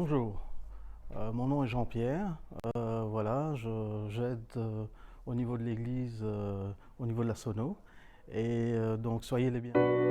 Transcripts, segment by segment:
Bonjour, mon nom est Jean-Pierre. Voilà, j'aide au niveau de l'église, au niveau de la sono. Et donc soyez les bienvenus.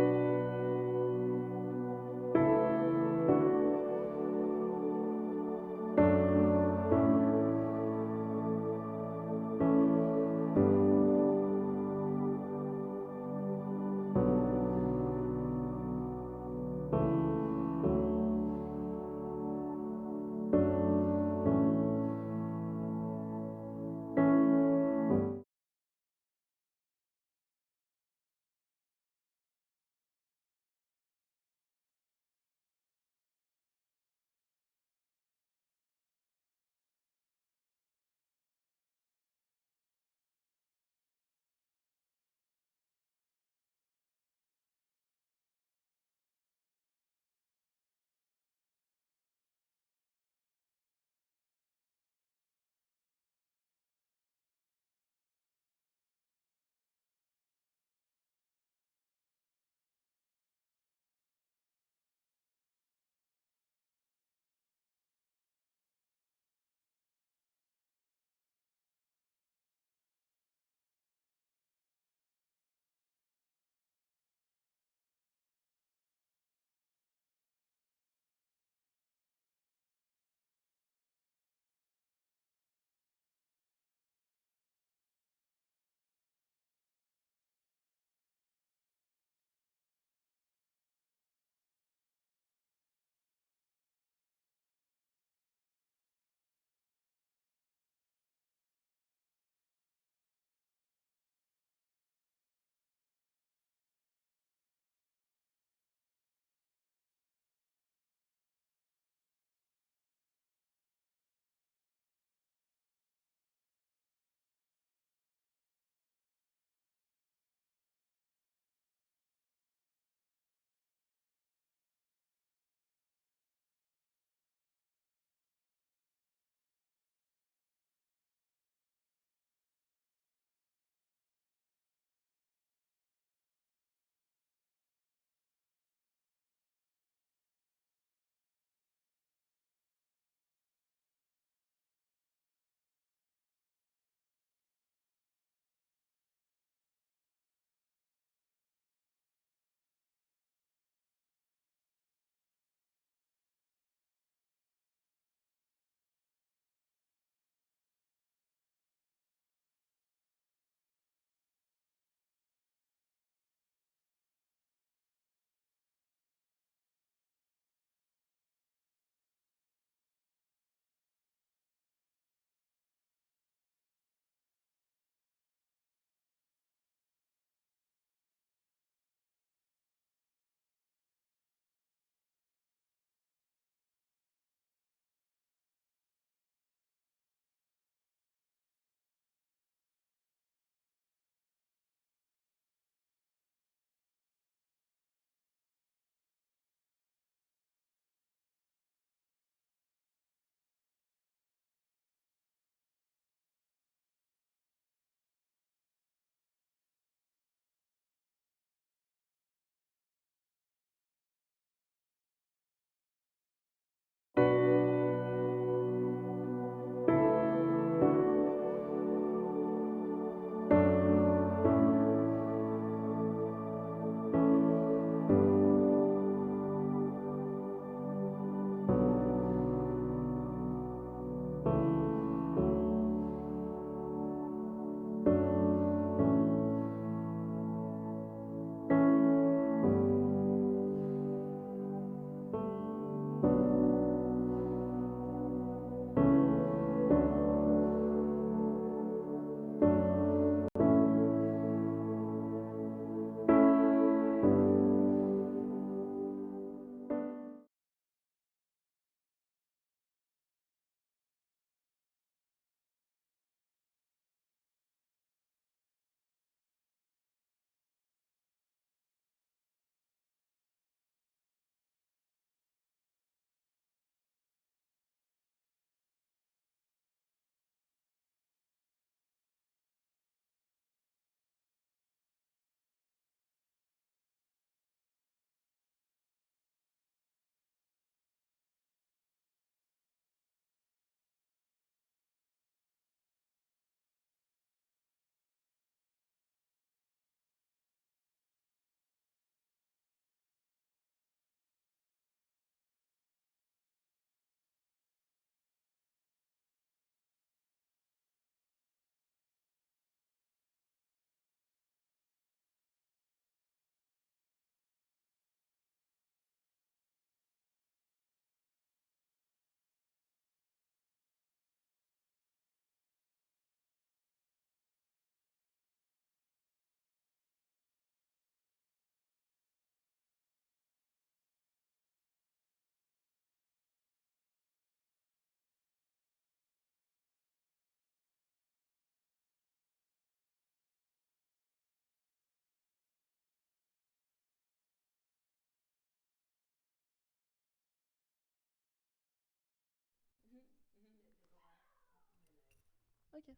Ok.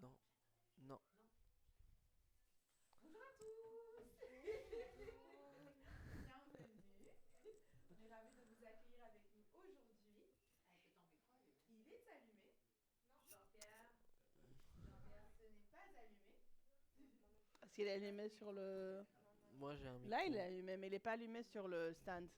Non, non. Bonjour à tous. Bienvenue. On est ravis de vous accueillir avec nous aujourd'hui. Est-ce que ton micro est allumé? Il est allumé. Non. Jean-Pierre. Jean-Pierre, ce n'est pas allumé. Est-ce qu'il est allumé sur le... Moi j'ai un Là, il est micro. allumé, mais il n'est pas allumé sur le stand.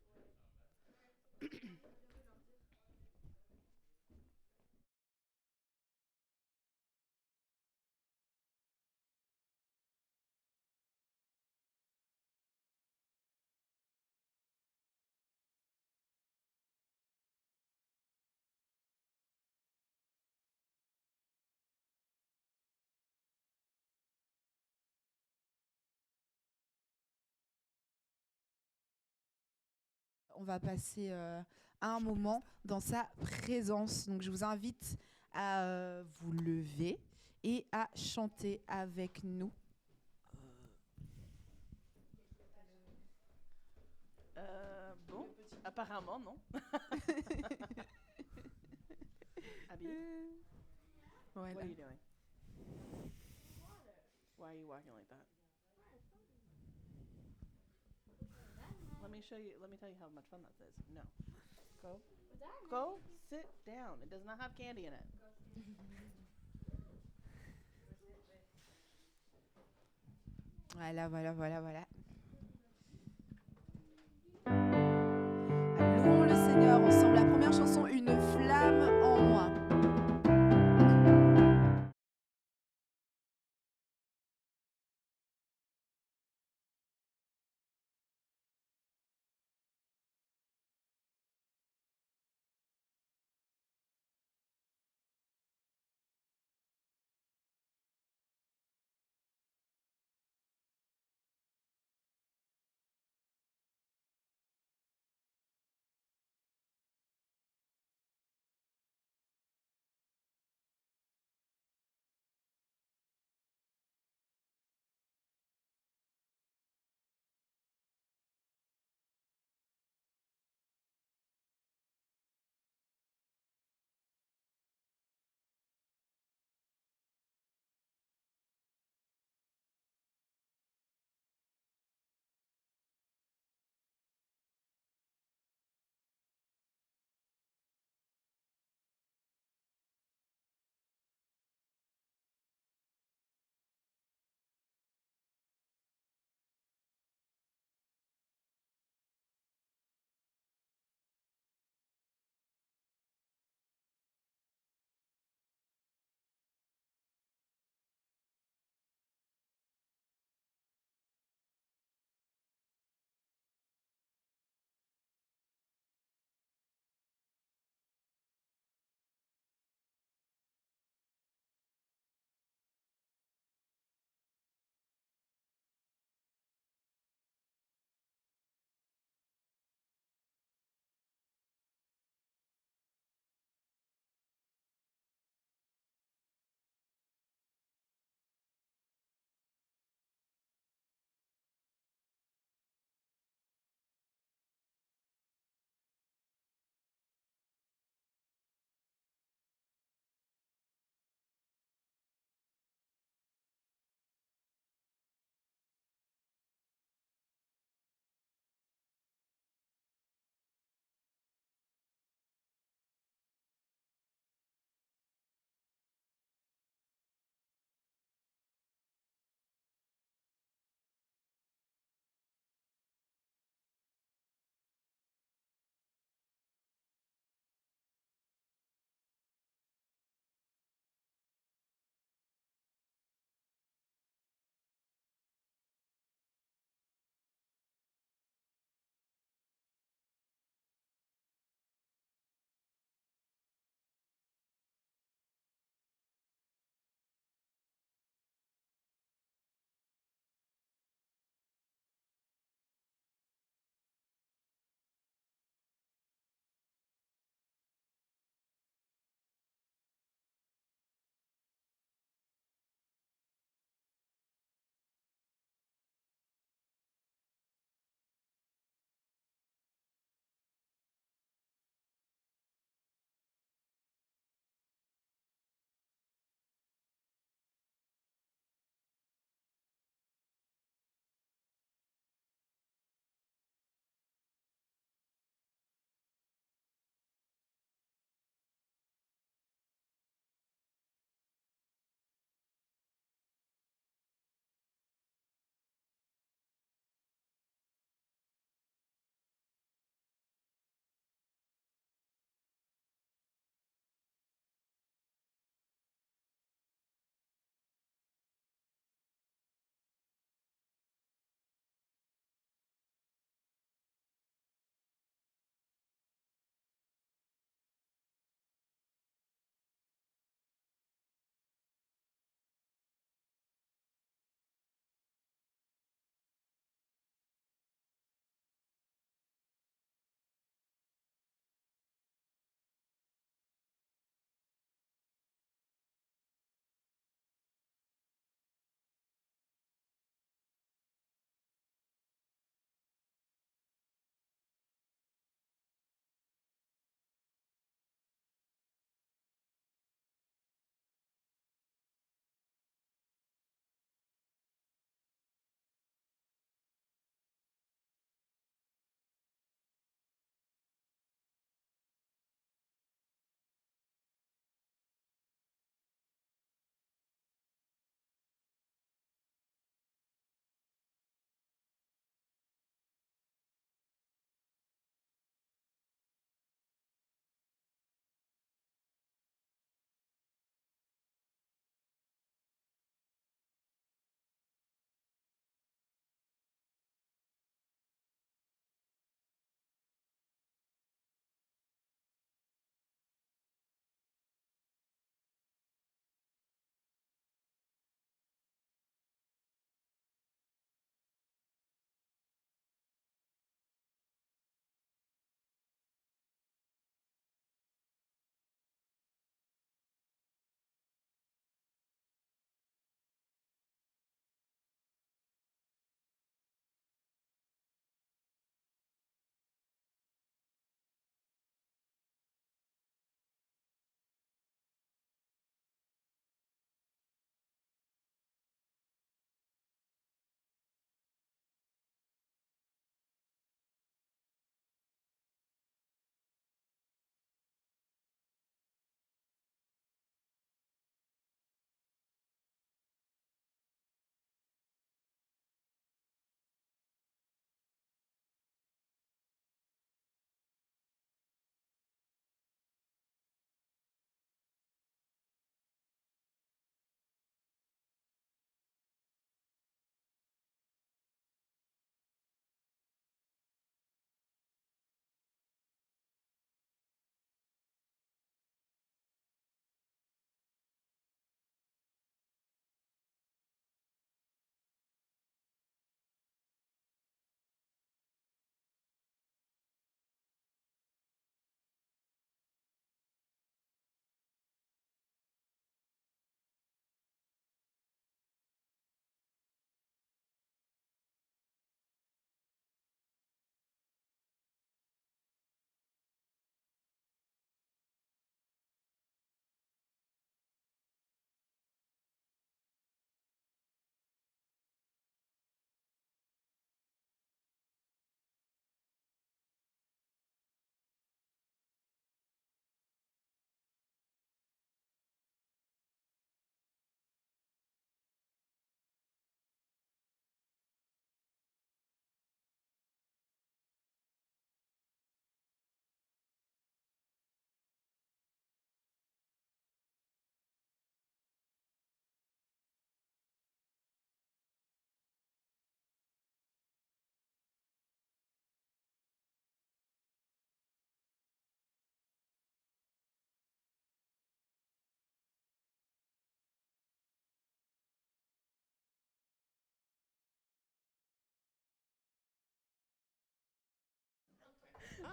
On va passer un moment dans sa présence. Donc, je vous invite à vous lever et à chanter avec nous. Bon, apparemment, non. Abby, Voilà. what are you doing? Why are you walking like that? Let me show you. Let me tell you how much fun that is. No, go sit down. It does not have candy in it. Voilà, voilà, voilà, voilà. Louons le Seigneur ensemble. La première chanson, Une flamme en moi.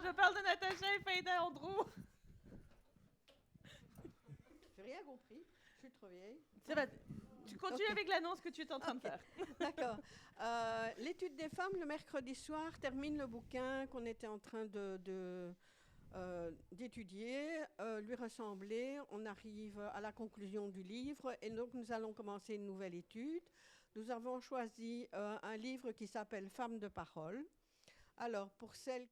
Je parle de Natacha et Faïda Andrew. J'ai rien compris. Je suis trop vieille. C'est vrai. Tu continues Ok. avec l'annonce que tu es en train de Ok. faire. D'accord. L'étude des femmes, le mercredi soir, termine le bouquin qu'on était en train d'étudier, lui ressembler. On arrive à la conclusion du livre et donc nous allons commencer une nouvelle étude. Nous avons choisi un livre qui s'appelle Femmes de parole. Alors, pour celles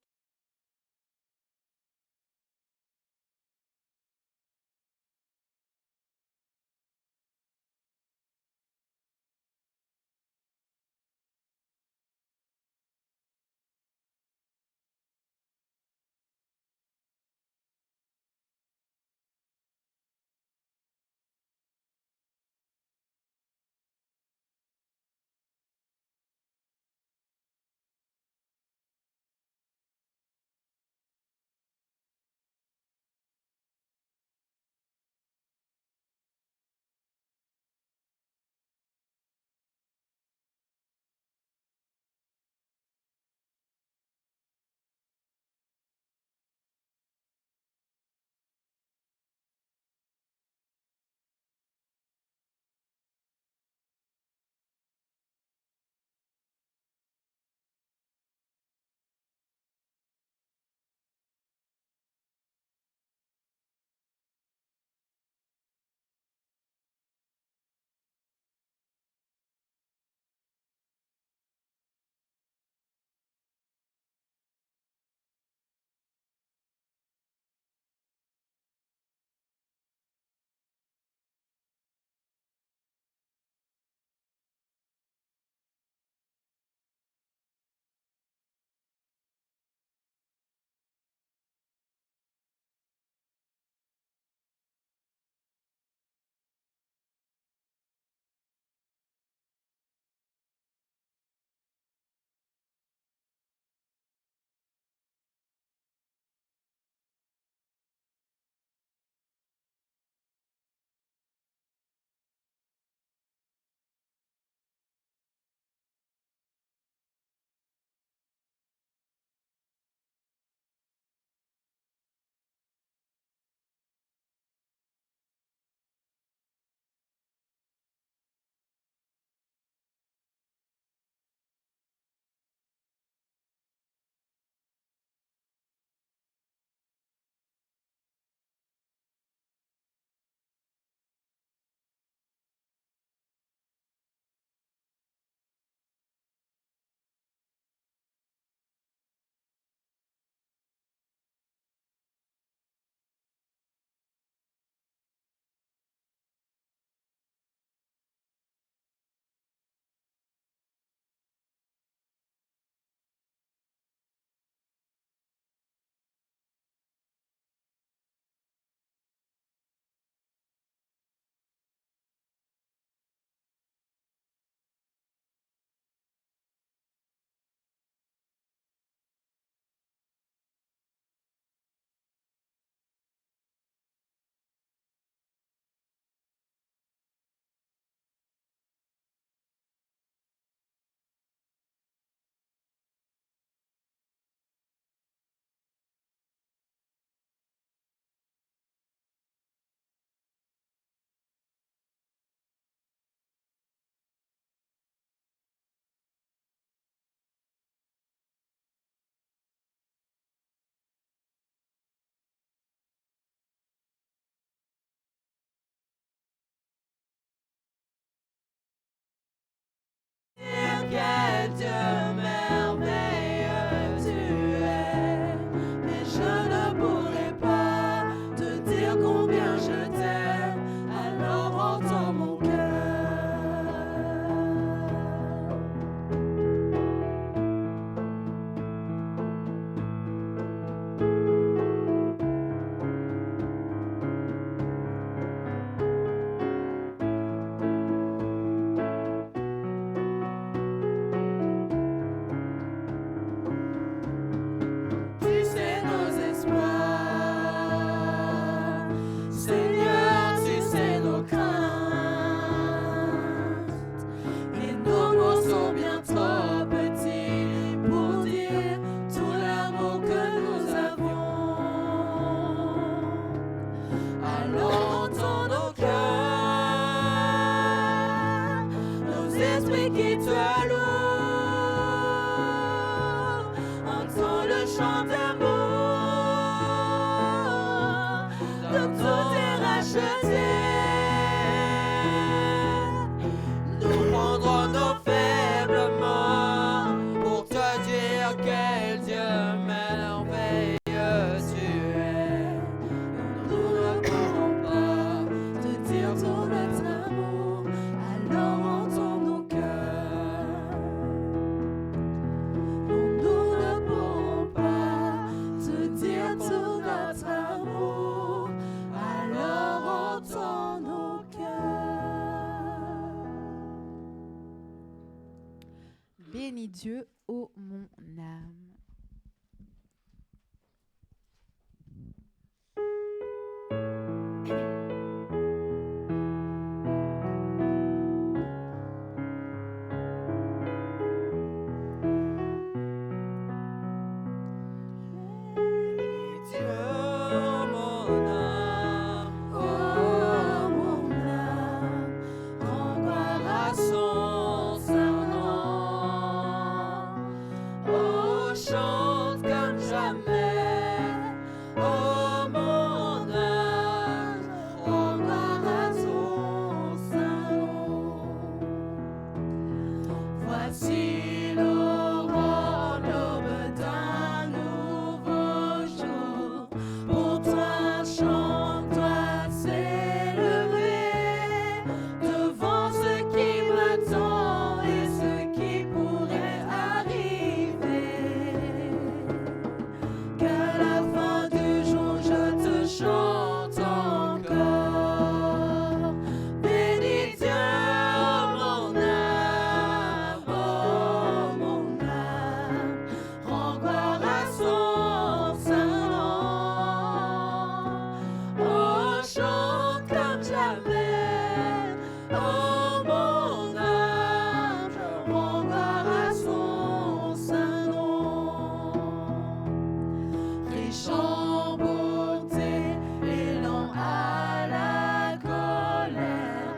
Quel Dieu merveilleux tu es, mais je ne pourrai pas te dire combien je t'aime, alors entends mon cœur. Tu sais nos espoirs, Seigneur. qui te loue. Entends le chant d'amour, de tout est racheté. Nous prendrons nos faibles mots pour te dire quel Dieu merveilleux tu es. Nous ne pourrons pas te dire tout notre amour, alors entends nos cœurs. Nous ne pourrons pas te dire tout notre amour, alors entends nos cœurs. Bénis Dieu, ô mon âme. Dieu, mon âme, oh mon âme, rends gloire à son saint nom. Oh, chante comme jamais, oh mon âme, rends gloire à son saint nom. Voici l'aurore, l'aube d'un nouveau jour. Pour toi, chante, toi s'élever devant ce qui m'attend et ce qui pourrait arriver. Qu'à la fin du jour, je te chante encore. Bénis Dieu, mon âme, oh mon âme, rends gloire à son saint nom. Oh, chante comme jamais, oh mon âme, rends gloire à son saint nom. Riche en beauté et lent à la colère,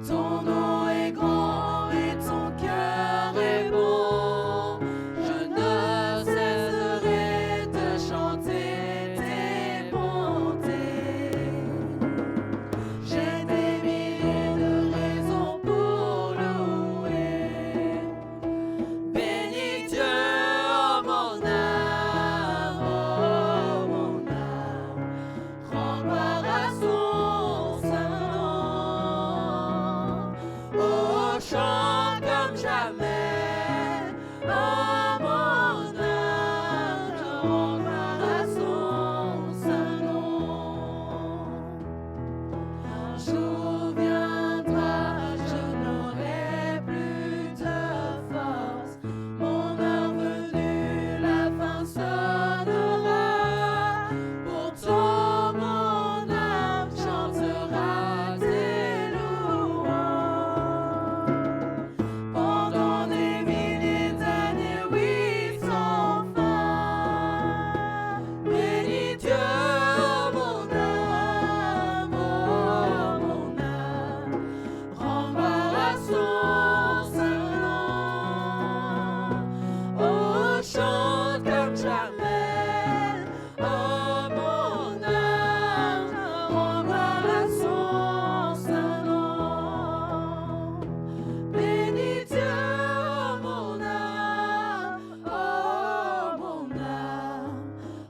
ton nom est grand et ton cœur est bon. Je ne cesserai de chanter tes bontés. J'ai des milliers de raisons pour louer. Bénis Dieu, oh mon âme, oh mon âme, rends gloire à son saint nom. Oh, chante comme jamais, oh mon âme, rends gloire à son saint nom. Un jour viendra, je n'aurai plus de force. Mon heure venue, la fin sonnera. Pourtant, mon âme chantera tes louanges. Pendant des milliers d'années, oui, sans fin. Bénis Dieu, oh mon âme, oh mon âme, rends gloire à son saint nom. Oh, chante comme jamais, oh mon âme, rends gloire à son saint nom. Bénis Dieu, oh mon âme, oh mon âme,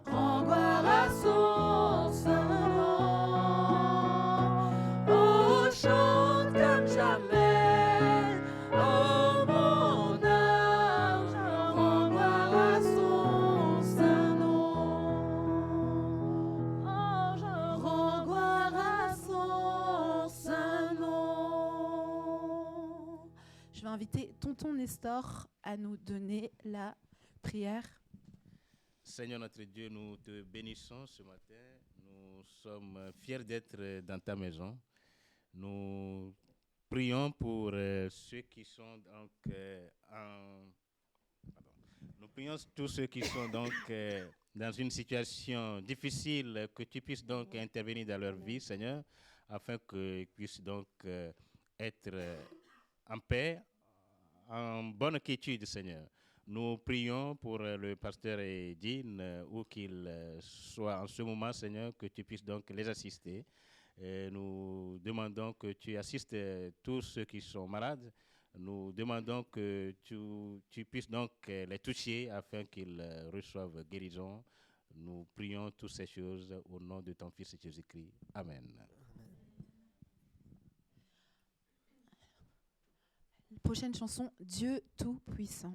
rends gloire à son saint nom. Oh, chante comme jamais, oh mon âme, rends gloire à son saint nom. Oh, je rends gloire à son saint nom. Je vais inviter tonton Nestor à nous donner la prière. Seigneur notre Dieu, nous te bénissons ce matin. Nous sommes fiers d'être dans ta maison. Nous prions pour ceux qui sont donc Nous prions tous ceux qui sont donc dans une situation difficile, que tu puisses donc intervenir dans leur vie, Seigneur, afin qu'ils puissent donc être en paix, en bonne quiétude, Seigneur. Nous prions pour le pasteur Edine, où qu'il soit en ce moment, Seigneur, que tu puisses donc les assister. Nous demandons que tu assistes tous ceux qui sont malades. Nous demandons que tu puisses donc les toucher afin qu'ils reçoivent guérison. Nous prions toutes ces choses au nom de ton Fils Jésus-Christ. Amen. Prochaine chanson, Dieu Tout-Puissant.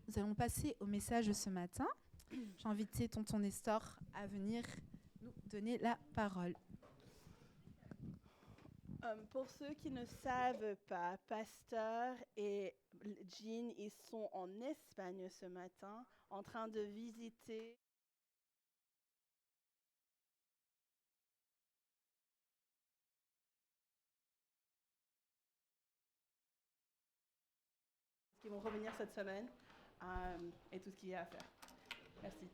Nous allons passer au message ce matin. J'ai invité tonton Nestor à venir nous donner la parole. Pour ceux qui ne savent pas, Pasteur et Jean, ils sont en Espagne ce matin en train de visiter qui vont revenir cette semaine et tout ce qu'il y a à faire. Merci.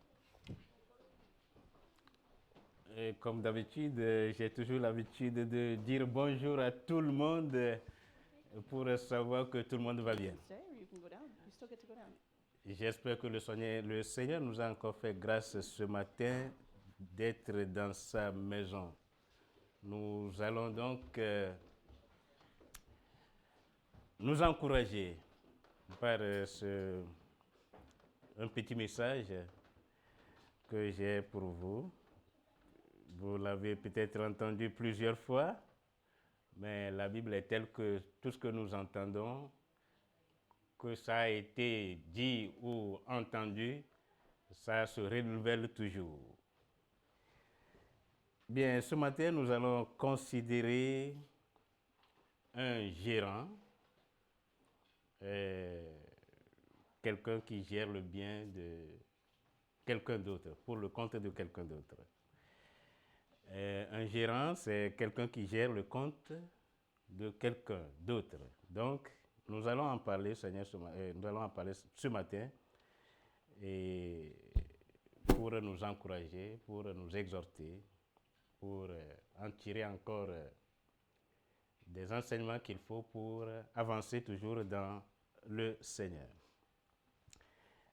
Et comme d'habitude, j'ai toujours l'habitude de dire bonjour à tout le monde pour savoir que tout le monde va bien. still get to go down. J'espère que le Seigneur nous a encore fait grâce ce matin d'être dans sa maison. Nous allons donc nous encourager par un petit message que j'ai pour vous. Vous l'avez peut-être entendu plusieurs fois, mais la Bible est telle que tout ce que nous entendons, que ça a été dit ou entendu, ça se renouvelle toujours. Bien, ce matin, nous allons considérer un gérant, quelqu'un qui gère le bien de quelqu'un d'autre, pour le compte de quelqu'un d'autre. Un gérant, c'est quelqu'un qui gère le compte de quelqu'un d'autre. Donc, nous allons en parler, Seigneur, nous allons en parler ce matin et pour nous encourager, pour nous exhorter, pour en tirer encore des enseignements qu'il faut pour avancer toujours dans le Seigneur.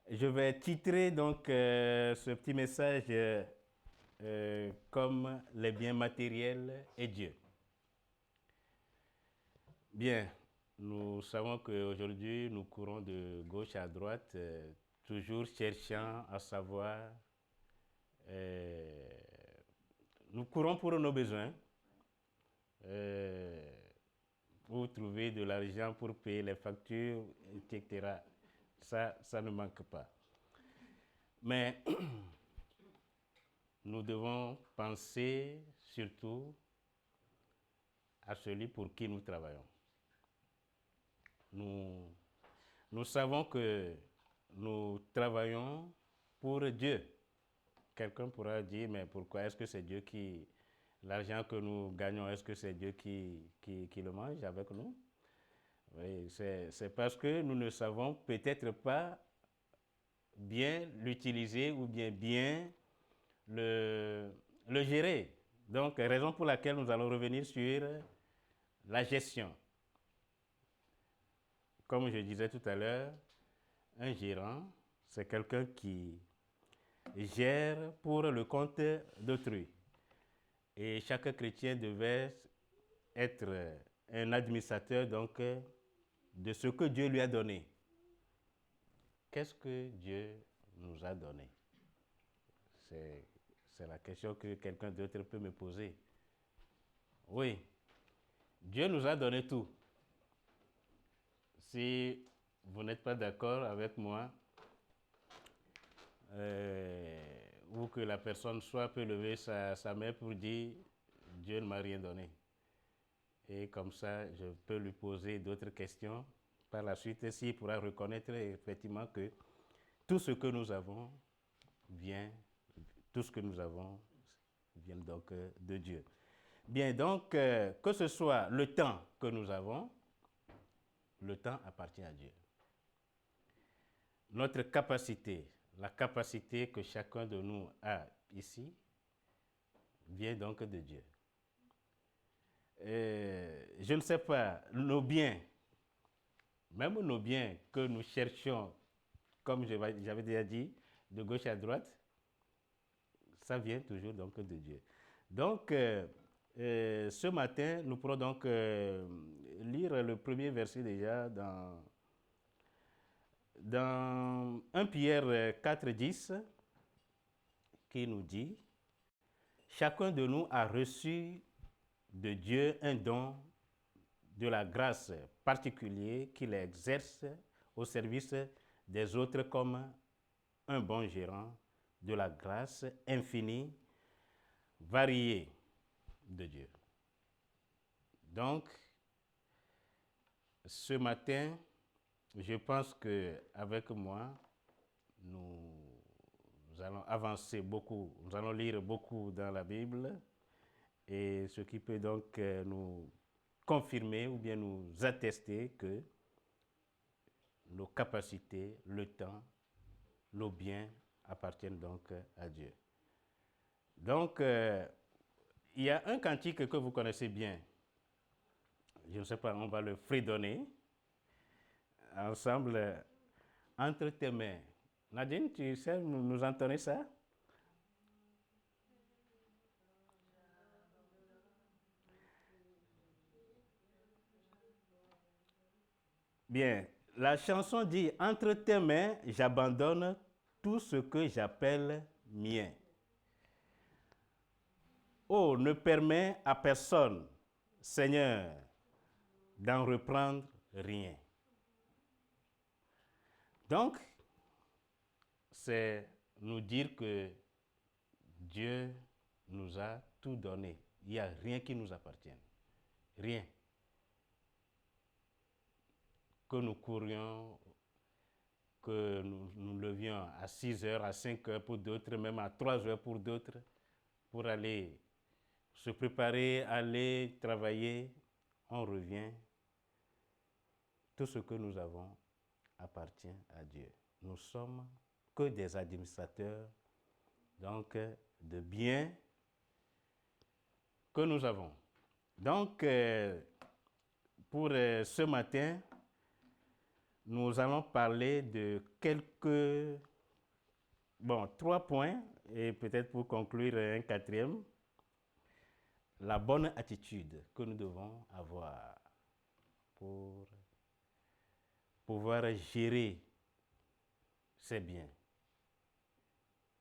Je vais titrer donc ce petit message comme les biens matériels et Dieu. Bien, nous savons qu'aujourd'hui, nous courons de gauche à droite, toujours cherchant à savoir, nous courons pour nos besoins, pour trouver de l'argent pour payer les factures, etc. Ça ne manque pas. Mais nous devons penser surtout à celui pour qui nous travaillons. Nous savons que nous travaillons pour Dieu. Quelqu'un pourra dire, mais pourquoi est-ce que c'est Dieu qui... L'argent que nous gagnons, est-ce que c'est Dieu qui le mange avec nous? Oui, c'est parce que nous ne savons peut-être pas bien l'utiliser ou bien le gérer. Donc, raison pour laquelle nous allons revenir sur la gestion. Comme je disais tout à l'heure, un gérant, c'est quelqu'un qui gère pour le compte d'autrui. Et chaque chrétien devait être un administrateur donc de ce que Dieu lui a donné. Qu'est-ce que Dieu nous a donné? C'est la question que quelqu'un d'autre peut me poser. Oui, Dieu nous a donné tout. Si vous n'êtes pas d'accord avec moi, ou que la personne soit peut lever sa main pour dire Dieu ne m'a rien donné. Et comme ça, je peux lui poser d'autres questions. Par la suite, s'il pourra reconnaître effectivement que tout ce que nous avons vient donc de Dieu. Bien, donc, que ce soit le temps que nous avons, le temps appartient à Dieu. Notre capacité, la capacité que chacun de nous a ici, vient donc de Dieu. Je ne sais pas, nos biens, même nos biens que nous cherchons, comme j'avais déjà dit, de gauche à droite, ça vient toujours donc de Dieu. Donc, ce matin, nous pourrons donc lire le premier verset déjà dans 1 Pierre 4, 10, qui nous dit « Chacun de nous a reçu de Dieu un don de la grâce particulière qu'il exerce au service des autres comme un bon gérant de la grâce infinie, variée de Dieu. » Donc, ce matin, je pense qu'avec moi, nous allons avancer beaucoup, nous allons lire beaucoup dans la Bible, et ce qui peut donc nous confirmer ou bien nous attester que nos capacités, le temps, nos biens appartiennent donc à Dieu. Donc, il y a un cantique que vous connaissez bien. Je ne sais pas, on va le fredonner ensemble. entre tes mains. Nadine, tu sais nous entonner ça? Bien, la chanson dit, entre tes mains, j'abandonne tout ce que j'appelle mien. Oh, ne permets à personne, Seigneur, d'en reprendre rien. Donc, c'est nous dire que Dieu nous a tout donné. Il n'y a rien qui nous appartienne. Rien. Que nous courions, que nous levions à 6 heures, à 5 heures pour d'autres, même à 3 heures pour d'autres, pour aller se préparer, aller travailler, on revient. Tout ce que nous avons appartient à Dieu. Nous sommes que des administrateurs, donc de biens que nous avons. Donc, pour ce matin, nous allons parler de quelques, 3 points, et peut-être pour conclure un 4e, la bonne attitude que nous devons avoir pour pouvoir gérer ces biens,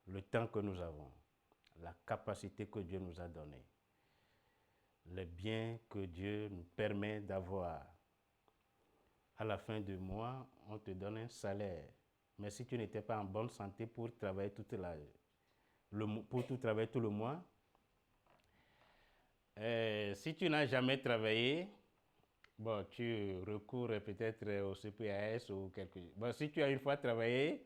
le temps que nous avons, la capacité que Dieu nous a donnée, les biens que Dieu nous permet d'avoir. À la fin du mois, on te donne un salaire. Mais si tu n'étais pas en bonne santé pour travailler tout le mois, si tu n'as jamais travaillé, tu recours peut-être au CPAS ou quelque chose. Si tu as une fois travaillé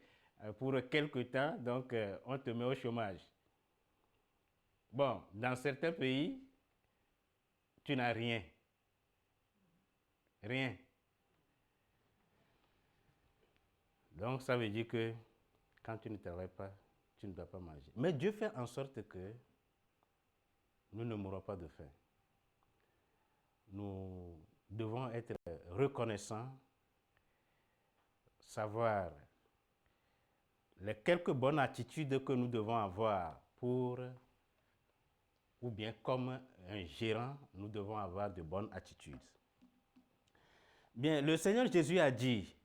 pour quelque temps, donc on te met au chômage. Dans certains pays, tu n'as rien. Rien. Donc ça veut dire que quand tu ne travailles pas, tu ne dois pas manger. Mais Dieu fait en sorte que nous ne mourrons pas de faim. Nous devons être reconnaissants, savoir les quelques bonnes attitudes que nous devons avoir ou bien comme un gérant, nous devons avoir de bonnes attitudes. Bien, le Seigneur Jésus a dit,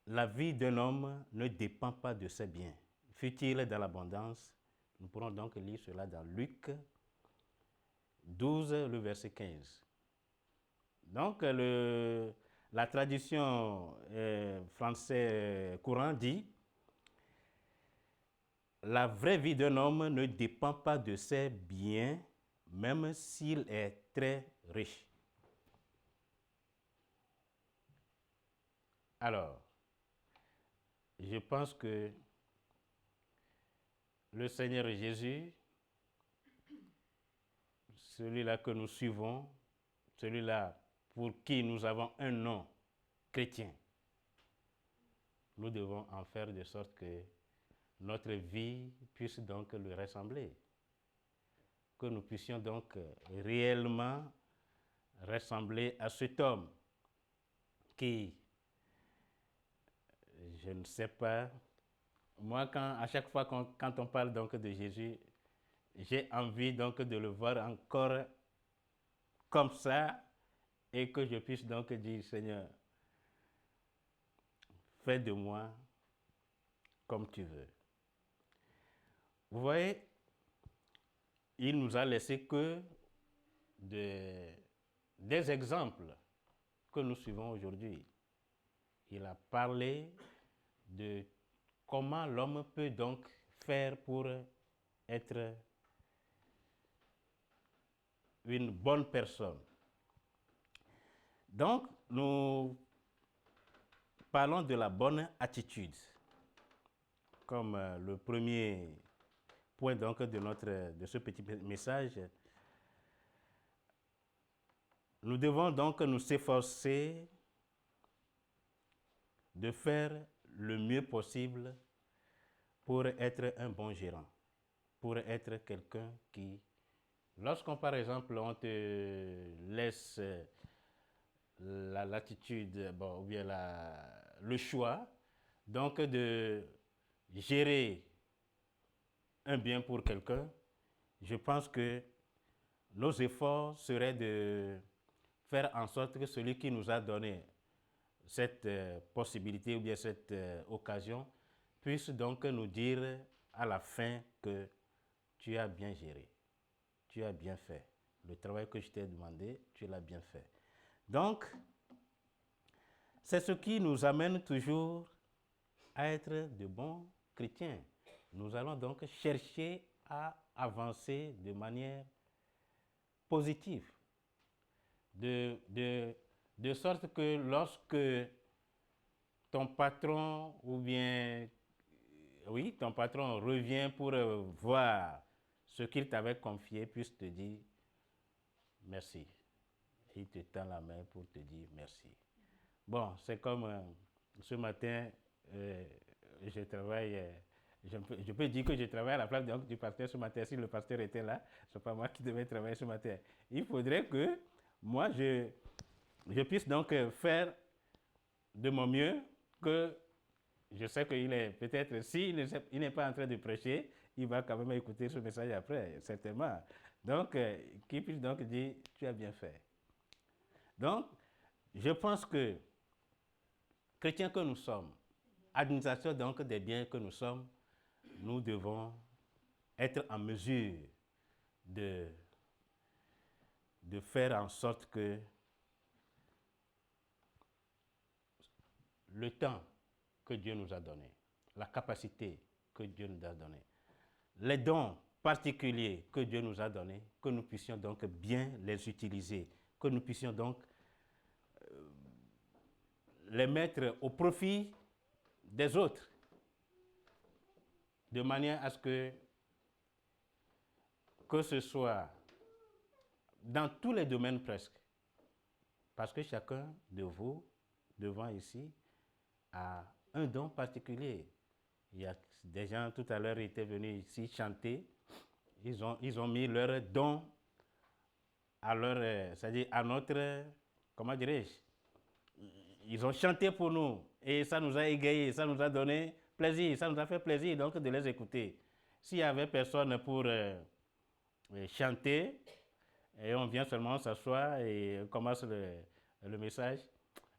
la vie d'un homme ne dépend pas de ses biens. Fut-il dans l'abondance? Nous pourrons donc lire cela dans Luc 12, le verset 15. Donc, la tradition française courante dit, la vraie vie d'un homme ne dépend pas de ses biens, même s'il est très riche. Alors, je pense que le Seigneur Jésus, celui-là que nous suivons, celui-là pour qui nous avons un nom chrétien, nous devons en faire de sorte que notre vie puisse donc lui ressembler. Que nous puissions donc réellement ressembler à cet homme qui, je ne sais pas, moi à chaque fois quand on parle donc de Jésus, j'ai envie donc de le voir encore comme ça et que je puisse donc dire, Seigneur, fais de moi comme tu veux. Vous voyez, il nous a laissé que des exemples que nous suivons aujourd'hui. Il a parlé de comment l'homme peut donc faire pour être une bonne personne. Donc, nous parlons de la bonne attitude comme le premier point donc de ce petit message. Nous devons donc nous efforcer de faire le mieux possible pour être un bon gérant, pour être quelqu'un qui, lorsqu'on par exemple on te laisse la latitude ou bien le choix donc de gérer un bien pour quelqu'un, je pense que nos efforts seraient de faire en sorte que celui qui nous a donné cette possibilité ou bien cette occasion puisse donc nous dire à la fin que tu as bien géré, tu as bien fait. Le travail que je t'ai demandé, tu l'as bien fait. Donc, c'est ce qui nous amène toujours à être de bons chrétiens. Nous allons donc chercher à avancer de manière positive, de sorte que lorsque ton patron ou bien, oui, ton patron revient pour voir ce qu'il t'avait confié, puisse te dire merci. Il te tend la main pour te dire merci. Bon, c'est comme ce matin, je travaille, je peux dire que je travaille à la place du pasteur ce matin. Si le pasteur était là, ce n'est pas moi qui devais travailler ce matin. Il faudrait que moi, je puisse donc faire de mon mieux, que je sais qu'il est peut-être, s'il n'est pas en train de prêcher, il va quand même écouter ce message après, certainement. Donc, qu'il puisse donc dire, tu as bien fait. Donc, je pense que, chrétiens que nous sommes, administrateurs donc des biens que nous sommes, nous devons être en mesure de faire en sorte que le temps que Dieu nous a donné, la capacité que Dieu nous a donnée, les dons particuliers que Dieu nous a donnés, que nous puissions donc bien les utiliser, que nous puissions donc les mettre au profit des autres, de manière à ce que ce soit dans tous les domaines presque, parce que chacun de vous, devant ici, a un don particulier. Il y a des gens, tout à l'heure, ils étaient venus ici chanter, ils ont mis leur don à leur, c'est-à-dire à notre, comment dirais-je, ils ont chanté pour nous et ça nous a égayés, ça nous a donné plaisir, ça nous a fait plaisir donc de les écouter. S'il n'y avait personne pour chanter et on vient seulement s'asseoir et on commence le message,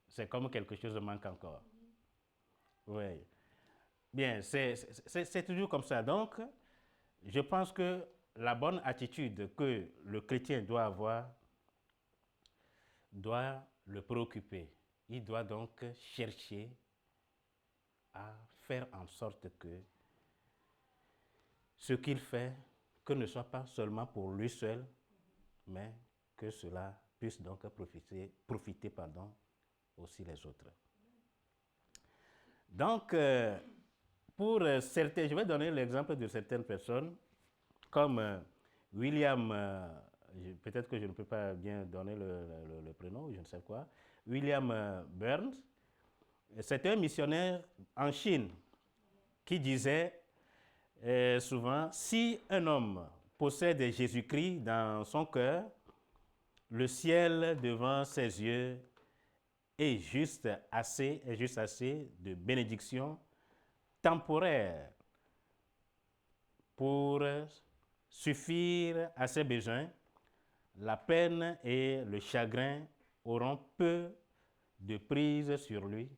c'est comme quelque chose manque encore. Oui. Bien, c'est toujours comme ça. Donc, je pense que la bonne attitude que le chrétien doit avoir doit le préoccuper. Il doit donc chercher à faire en sorte que ce qu'il fait, que ne soit pas seulement pour lui seul, mais que cela puisse donc profiter aussi les autres. Donc, pour certains, je vais donner l'exemple de certaines personnes, comme William, peut-être que je ne peux pas bien donner le prénom, je ne sais quoi, William Burns, c'était un missionnaire en Chine qui disait souvent, si un homme possède Jésus-Christ dans son cœur, le ciel devant ses yeux est juste assez de bénédiction temporaire pour suffire à ses besoins. La peine et le chagrin auront peu de prise sur lui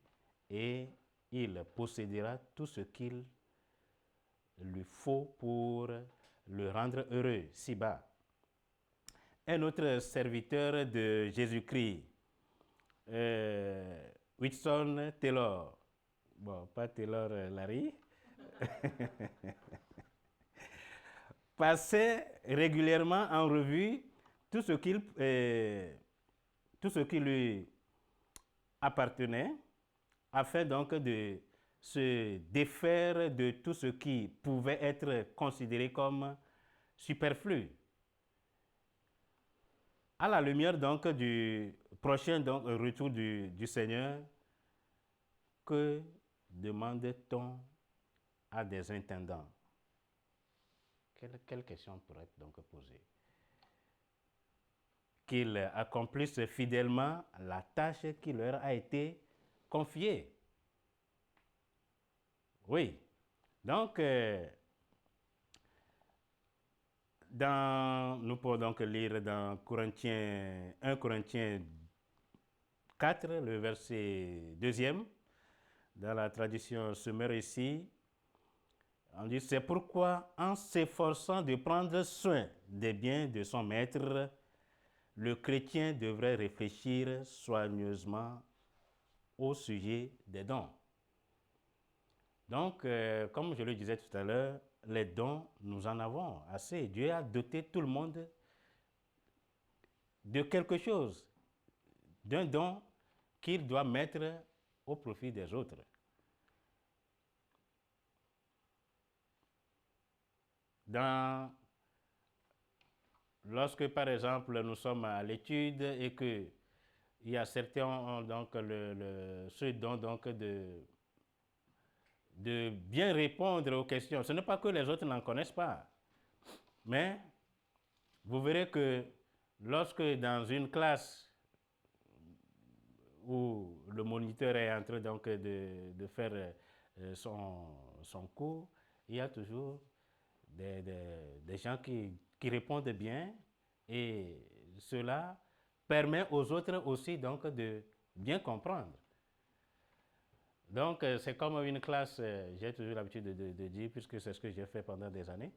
et il possédera tout ce qu'il lui faut pour le rendre heureux, si-bas. Un autre serviteur de Jésus-Christ, Hudson Taylor, bon, pas Taylor Larry, passait régulièrement en revue tout ce qui lui appartenait, afin donc de se défaire de tout ce qui pouvait être considéré comme superflu. À la lumière donc du prochain retour du Seigneur, que demande-t-on à des intendants? Quelle question pourrait être donc posée? Qu'ils accomplissent fidèlement la tâche qui leur a été confiée. Oui. Donc, nous pouvons donc lire dans 1 Corinthiens 4, le verset 2e, dans la tradition Semeur ici. On dit, c'est pourquoi, en s'efforçant de prendre soin des biens de son maître, le chrétien devrait réfléchir soigneusement au sujet des dons. Donc, comme je le disais tout à l'heure, les dons, nous en avons assez. Dieu a doté tout le monde de quelque chose, d'un don qu'il doit mettre au profit des autres. Lorsque, par exemple, nous sommes à l'étude et que il y a certains ont donc ce don donc de bien répondre aux questions. Ce n'est pas que les autres n'en connaissent pas, mais vous verrez que lorsque dans une classe où le moniteur est en train donc de faire son cours, il y a toujours des gens qui répondent bien et cela permet aux autres aussi donc de bien comprendre. Donc c'est comme une classe, j'ai toujours l'habitude de dire, puisque c'est ce que j'ai fait pendant des années.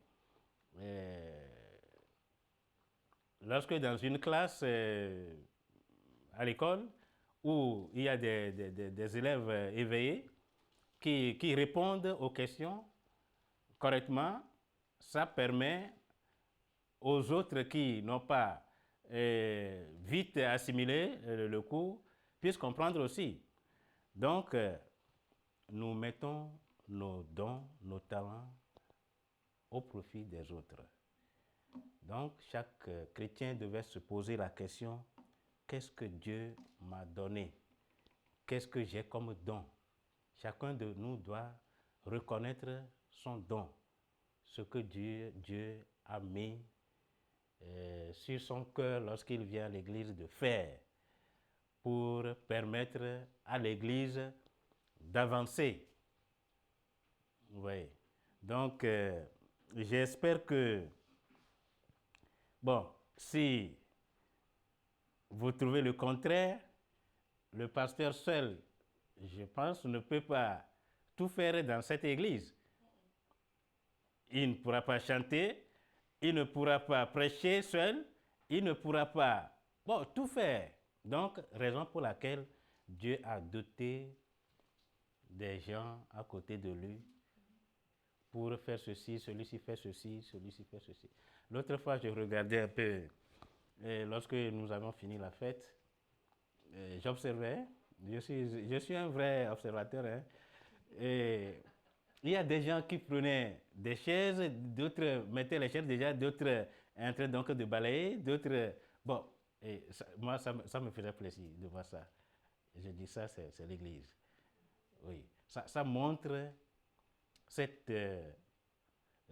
Lorsque dans une classe à l'école où il y a des élèves éveillés qui répondent aux questions correctement, ça permet aux autres qui n'ont pas vite assimilé le cours puissent comprendre aussi. Donc, nous mettons nos dons, nos talents au profit des autres. Donc, chaque chrétien devait se poser la question, qu'est-ce que Dieu m'a donné? Qu'est-ce que j'ai comme don? Chacun de nous doit reconnaître son don, ce que Dieu a mis sur son cœur lorsqu'il vient à l'église de faire pour permettre à l'église d'avancer. Oui. Donc, j'espère que, bon, si vous trouvez le contraire, le pasteur seul, je pense, ne peut pas tout faire dans cette église. Il ne pourra pas chanter, il ne pourra pas prêcher seul, il ne pourra pas tout faire. Donc, raison pour laquelle Dieu a doté des gens à côté de lui pour faire ceci, celui-ci fait ceci, celui-ci fait ceci. L'autre fois, je regardais un peu, lorsque nous avons fini la fête, j'observais, je suis un vrai observateur, hein, et il y a des gens qui prenaient des chaises, d'autres mettaient les chaises déjà, d'autres en train donc de balayer, d'autres... Bon, et ça, moi, ça me faisait plaisir de voir ça. Je dis ça, c'est l'église. Oui, ça montre cette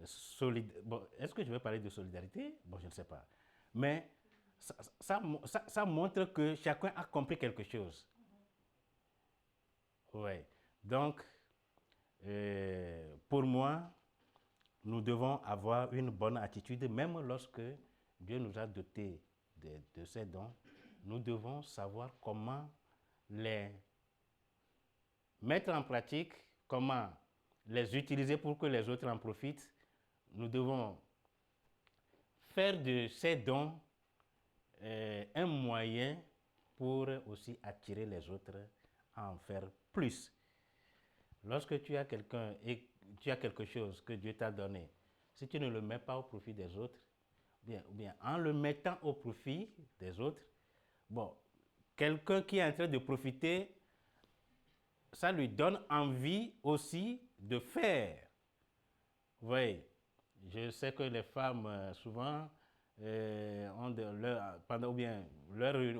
solidarité. Bon, est-ce que je vais parler de solidarité? Bon, je ne sais pas. Mais ça montre que chacun a compris quelque chose. Oui, donc... pour moi, nous devons avoir une bonne attitude, même lorsque Dieu nous a dotés de ces dons. Nous devons savoir comment les mettre en pratique, comment les utiliser pour que les autres en profitent. Nous devons faire de ces dons un moyen pour aussi attirer les autres à en faire plus. Lorsque tu as quelqu'un et tu as quelque chose que Dieu t'a donné, si tu ne le mets pas au profit des autres, ou bien en le mettant au profit des autres, bon, quelqu'un qui est en train de profiter, ça lui donne envie aussi de faire. Vous voyez, je sais que les femmes, souvent, au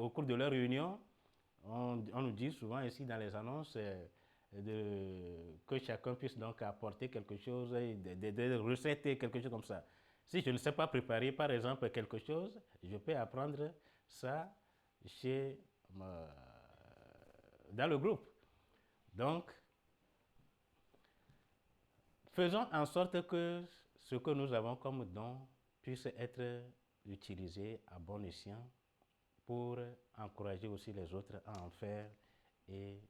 cours de leur réunion, on nous dit souvent ici dans les annonces, que chacun puisse donc apporter quelque chose, des recettes et quelque chose comme ça. Si je ne sais pas préparer, par exemple, quelque chose, je peux apprendre ça dans le groupe. Donc, Faisons en sorte que ce que nous avons comme don puisse être utilisé à bon escient pour encourager aussi les autres à en faire et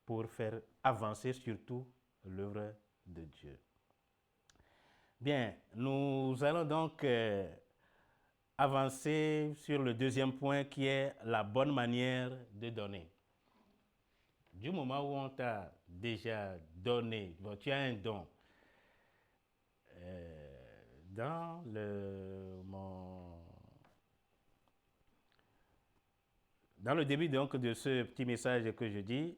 pour faire avancer surtout l'œuvre de Dieu. Bien, nous allons donc avancer sur le deuxième point qui est la bonne manière de donner. Du moment où on t'a déjà donné, bon, tu as un don. Dans le début donc de ce petit message que je dis,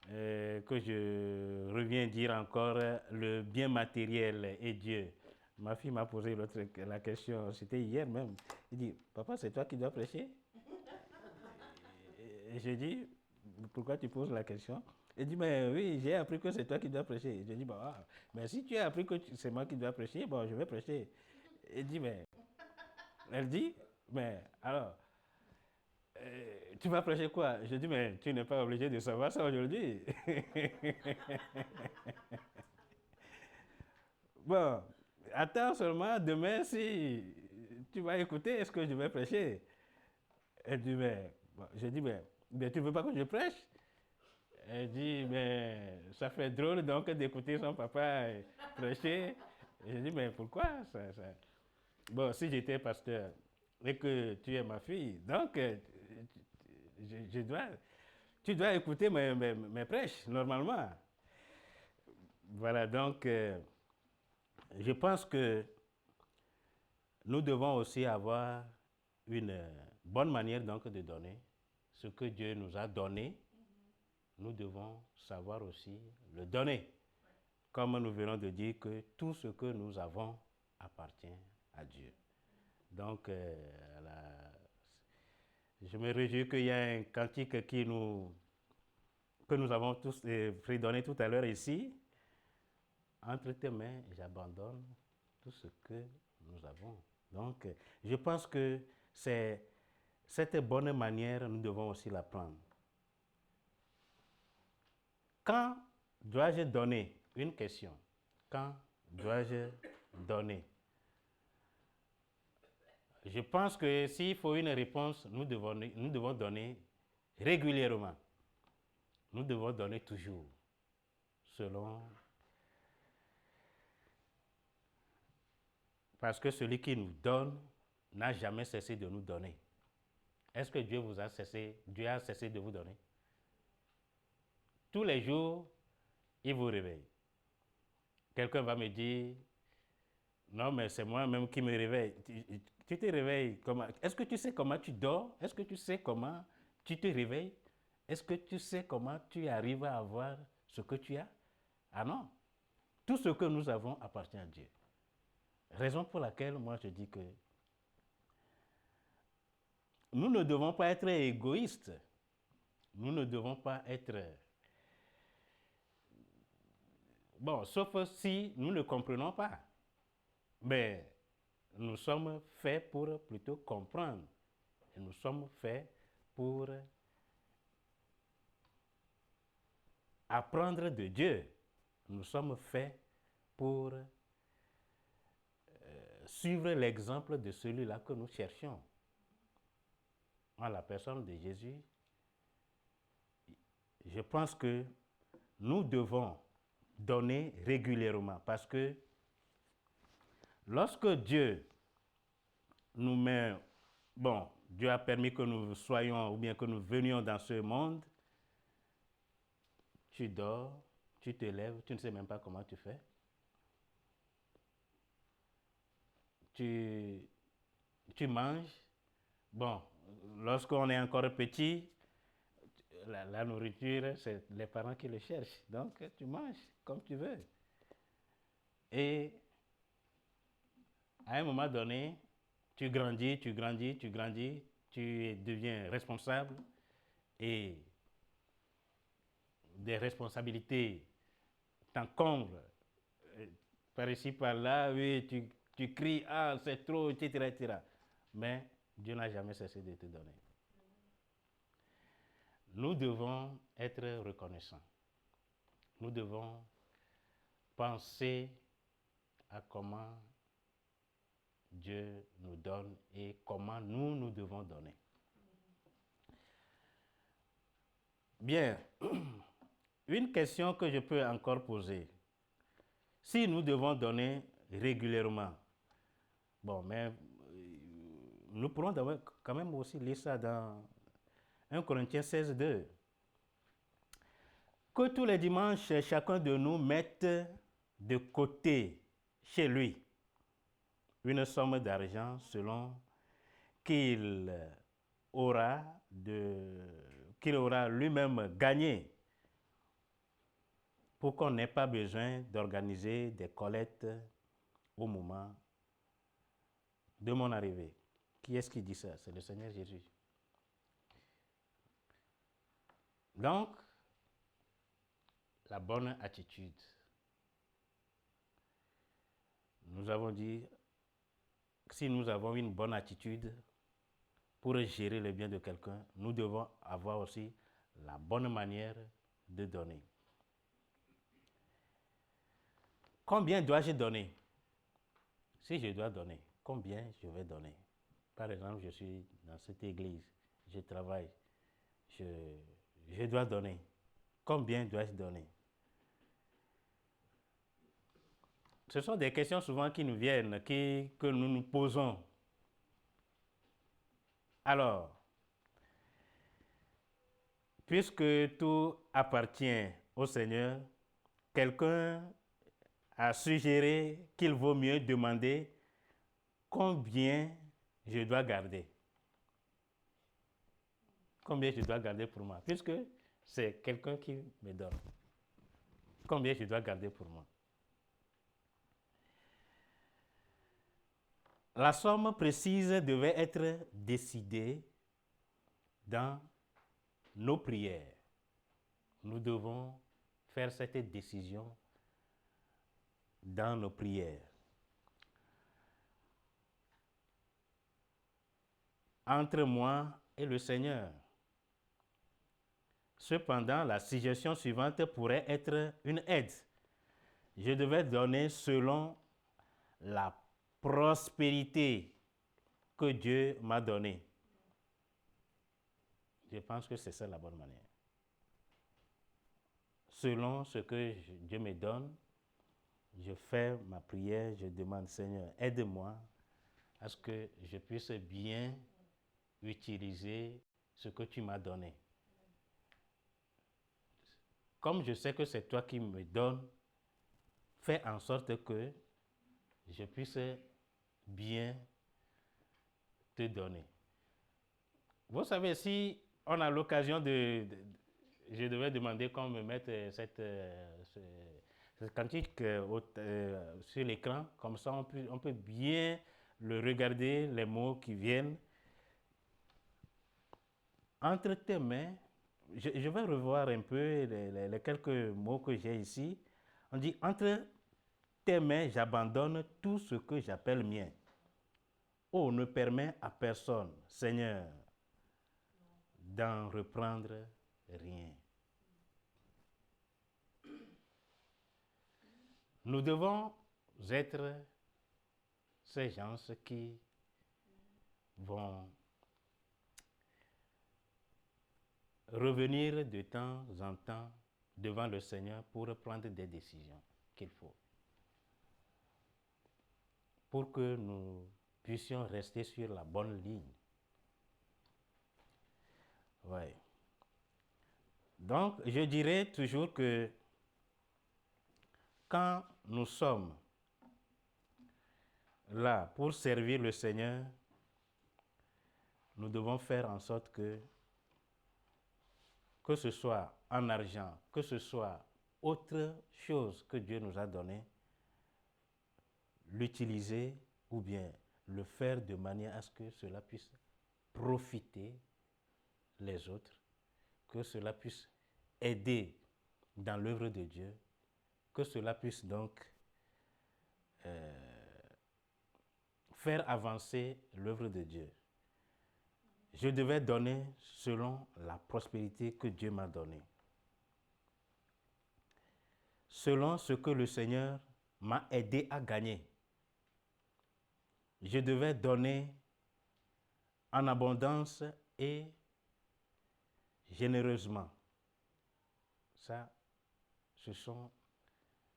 que je reviens dire encore, le bien matériel et Dieu. Ma fille m'a posé la question, c'était hier même. Il dit, papa, c'est toi qui dois prêcher? Et je dis, pourquoi tu poses la question? Il dit, mais oui, j'ai appris que c'est toi qui dois prêcher. Je dis, bah, mais si tu as appris que c'est moi qui dois prêcher, bon, je vais prêcher. Il dit, mais... Elle dit, mais alors, tu vas prêcher quoi? Je dis, mais tu n'es pas obligé de savoir ça aujourd'hui. Bon, attends seulement demain si tu vas écouter, est-ce que je vais prêcher? Elle dit, mais... Bon, je dis, mais tu ne veux pas que je prêche? Elle dit, mais ça fait drôle donc d'écouter son papa prêcher. Je dis, mais pourquoi ça? Bon, si j'étais pasteur et que tu es ma fille, donc tu dois écouter mes prêches normalement. Voilà, donc je pense que nous devons aussi avoir une bonne manière donc de donner ce que Dieu nous a donné. Nous devons savoir aussi le donner. Comme nous venons de dire que tout ce que nous avons appartient à Dieu. Donc, je me réjouis qu'il y ait un cantique que nous avons tous donné tout à l'heure ici. Entre tes mains, j'abandonne tout ce que nous avons. Donc, je pense que cette bonne manière, nous devons aussi la prendre. Quand dois-je donner? Une question. Quand dois-je donner? Je pense que s'il faut une réponse, nous devons donner régulièrement. Nous devons donner toujours, selon... Parce que celui qui nous donne n'a jamais cessé de nous donner. Est-ce que Dieu a cessé de vous donner? Tous les jours, il vous réveille. Quelqu'un va me dire, non, mais c'est moi-même qui me réveille. Tu te réveilles comment? Est-ce que tu sais comment tu dors? Est-ce que tu sais comment tu te réveilles? Est-ce que tu sais comment tu arrives à avoir ce que tu as? Ah non. Tout ce que nous avons appartient à Dieu. Raison pour laquelle moi je dis que nous ne devons pas être égoïstes. Nous ne devons pas être... Bon, sauf si nous ne comprenons pas. Mais nous sommes faits pour plutôt comprendre. Et nous sommes faits pour apprendre de Dieu. Nous sommes faits pour suivre l'exemple de celui-là que nous cherchions. En la personne de Jésus, je pense que nous devons donner régulièrement parce que lorsque Dieu nous met, bon, Dieu a permis que nous soyons ou bien que nous venions dans ce monde, tu dors, tu te lèves, tu ne sais même pas comment tu fais. Tu manges. Bon, lorsqu'on est encore petit, la nourriture, c'est les parents qui le cherchent. Donc, tu manges comme tu veux. Et à un moment donné, tu grandis, tu deviens responsable et des responsabilités t'encombrent par ici, par là, oui, tu cries, ah, c'est trop, etc., etc. Mais Dieu n'a jamais cessé de te donner. Nous devons être reconnaissants. Nous devons penser à comment Dieu nous donne et comment nous devons donner. Bien, une question que je peux encore poser. Si nous devons donner régulièrement, bon, mais nous pourrons quand même aussi lire ça dans 1 Corinthiens 16, 2. Que tous les dimanches, chacun de nous mette de côté chez lui une somme d'argent selon qu'il aura lui-même gagné, pour qu'on n'ait pas besoin d'organiser des collectes au moment de mon arrivée. Qui est-ce qui dit ça? C'est le Seigneur Jésus. Donc, la bonne attitude. Nous avons dit, si nous avons une bonne attitude pour gérer le bien de quelqu'un, nous devons avoir aussi la bonne manière de donner. Combien dois-je donner? Si je dois donner, combien je vais donner? Par exemple, je suis dans cette église, je travaille, je dois donner. Combien dois-je donner? Ce sont des questions souvent qui nous viennent, que nous nous posons. Alors, puisque tout appartient au Seigneur, quelqu'un a suggéré qu'il vaut mieux demander combien je dois garder. Combien je dois garder pour moi, puisque c'est quelqu'un qui me donne. Combien je dois garder pour moi. La somme précise devait être décidée dans nos prières. Nous devons faire cette décision dans nos prières. Entre moi et le Seigneur. Cependant, la suggestion suivante pourrait être une aide. Je devais donner selon la prospérité que Dieu m'a donnée. Je pense que c'est ça la bonne manière. Selon ce que Dieu me donne, je fais ma prière, je demande, Seigneur, aide-moi à ce que je puisse bien utiliser ce que tu m'as donné. Comme je sais que c'est toi qui me donnes, fais en sorte que je puisse bien te donner. Vous savez, si on a l'occasion je devais demander qu'on me mette cette cantique sur l'écran, comme ça on peut bien le regarder, les mots qui viennent. Entre tes mains, je vais revoir un peu les quelques mots que j'ai ici. On dit, entre tes mains, j'abandonne tout ce que j'appelle mien. Oh, ne permets à personne, Seigneur, d'en reprendre rien. Nous devons être ces gens qui vont revenir de temps en temps devant le Seigneur pour prendre des décisions qu'il faut. Pour que nous puissions rester sur la bonne ligne. Ouais. Donc, je dirais toujours que quand nous sommes là pour servir le Seigneur, nous devons faire en sorte que ce soit en argent, que ce soit autre chose que Dieu nous a donné, l'utiliser ou bien le faire de manière à ce que cela puisse profiter les autres, que cela puisse aider dans l'œuvre de Dieu, que cela puisse donc faire avancer l'œuvre de Dieu. Je devais donner selon la prospérité que Dieu m'a donnée. selon ce que le Seigneur m'a aidé à gagner. Je devais donner en abondance et généreusement. Ça, ce sont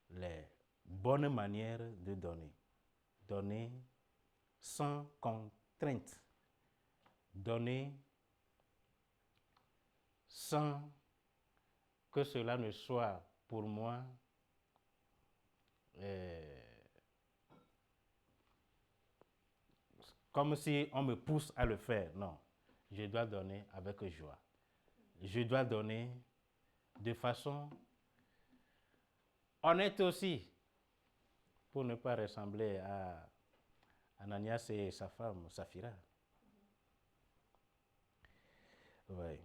les bonnes manières de donner. Donner sans contrainte. Donner sans que cela ne soit pour moi comme si on me pousse à le faire. Non, je dois donner avec joie. Je dois donner de façon honnête aussi, pour ne pas ressembler à Ananias et sa femme, Saphira. Oui.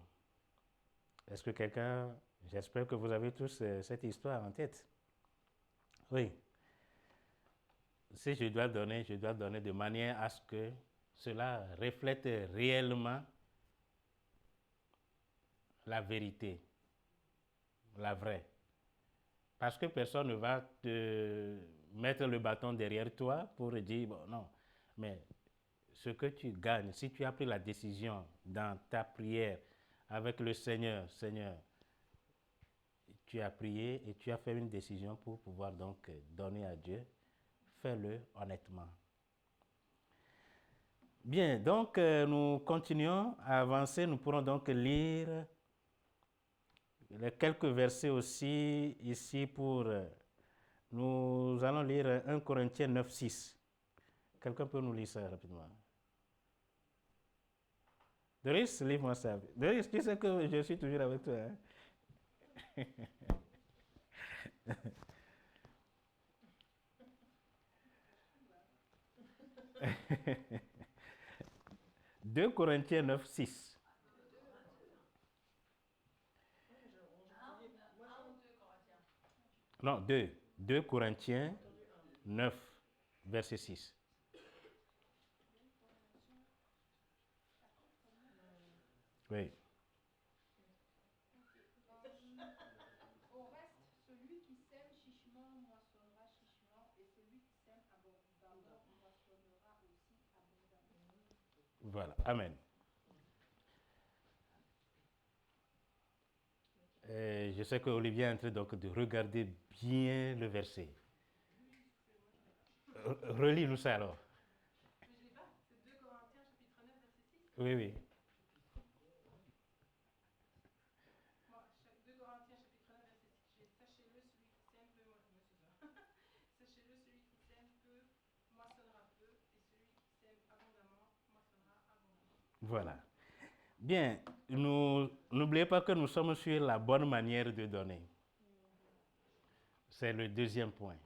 Est-ce que quelqu'un, j'espère que vous avez tous cette histoire en tête. Oui. Si je dois donner de manière à ce que cela reflète réellement la vérité, la vraie. Parce que personne ne va te mettre le bâton derrière toi pour dire, bon, non, mais ce que tu gagnes, si tu as pris la décision dans ta prière avec le Seigneur, Seigneur, tu as prié et tu as fait une décision pour pouvoir donc donner à Dieu, fais-le honnêtement. Bien, donc nous continuons à avancer. Nous pourrons donc lire les quelques versets aussi ici pour... nous allons lire 1 Corinthiens 9, 6. Quelqu'un peut nous lire ça rapidement? Doris, lis-moi ça. Doris, tu sais que je suis toujours avec toi. Hein? 2 Corinthiens 9, 6. Non, 2. 2 Corinthiens 9, verset 6. Oui. Au reste, celui qui sème chichement moissonnera chichement, et celui qui sème abondamment moissonnera aussi abondamment. Voilà, amen. Je sais que Olivier est en train donc de regarder bien le verset. Relis-nous ça alors. Mais je ne l'ai pas, c'est 2 Corinthiens chapitre 9 verset 6. Oui, oui. Moi, 2 Corinthiens chapitre 9 verset 6, j'ai sachez-le, celui qui sème peu, sachez-le, celui qui sème peu moissonnera peu, et celui qui sème abondamment moissonnera abondamment. Voilà. Bien, n'oubliez pas que nous sommes sur la bonne manière de donner. C'est le deuxième point.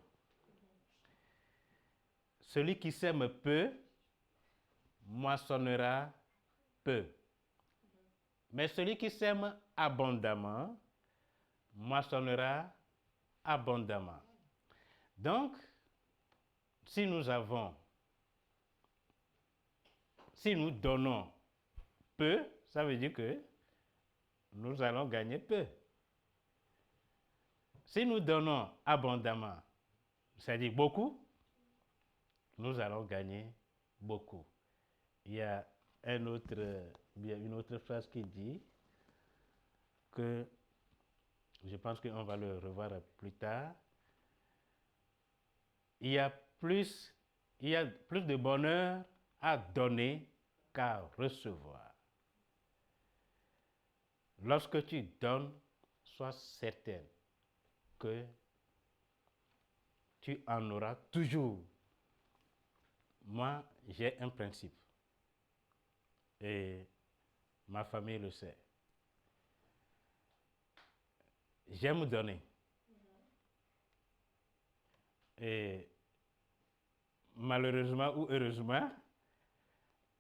Celui qui sème peu moissonnera peu. Mais celui qui sème abondamment moissonnera abondamment. Donc, si nous donnons peu, ça veut dire que nous allons gagner peu. Si nous donnons abondamment, c'est-à-dire beaucoup, nous allons gagner beaucoup. Il y a une autre phrase qui dit que, je pense qu'on va le revoir plus tard, il y a plus de bonheur à donner qu'à recevoir. Lorsque tu donnes, sois certain que tu en auras toujours. Moi, j'ai un principe et ma famille le sait. J'aime donner. Et malheureusement ou heureusement,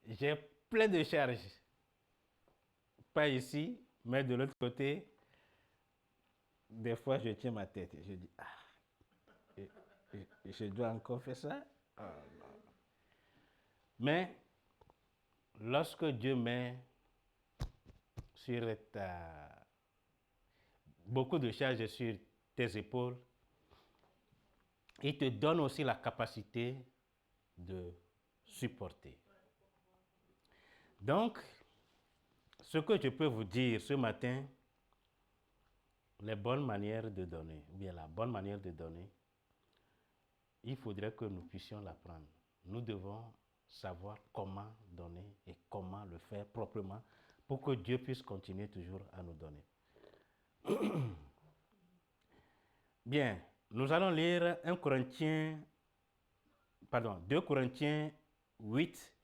j'ai plein de charges. Pas ici, mais de l'autre côté, des fois je tiens ma tête et je dis, je dois encore faire ça? Oh, non. Mais lorsque Dieu met sur beaucoup de charges sur tes épaules, il te donne aussi la capacité de supporter. Donc, ce que je peux vous dire ce matin, les bonnes manières de donner, ou bien la bonne manière de donner, il faudrait que nous puissions l'apprendre. Nous devons savoir comment donner et comment le faire proprement pour que Dieu puisse continuer toujours à nous donner. Bien, nous allons lire 2 Corinthiens 8,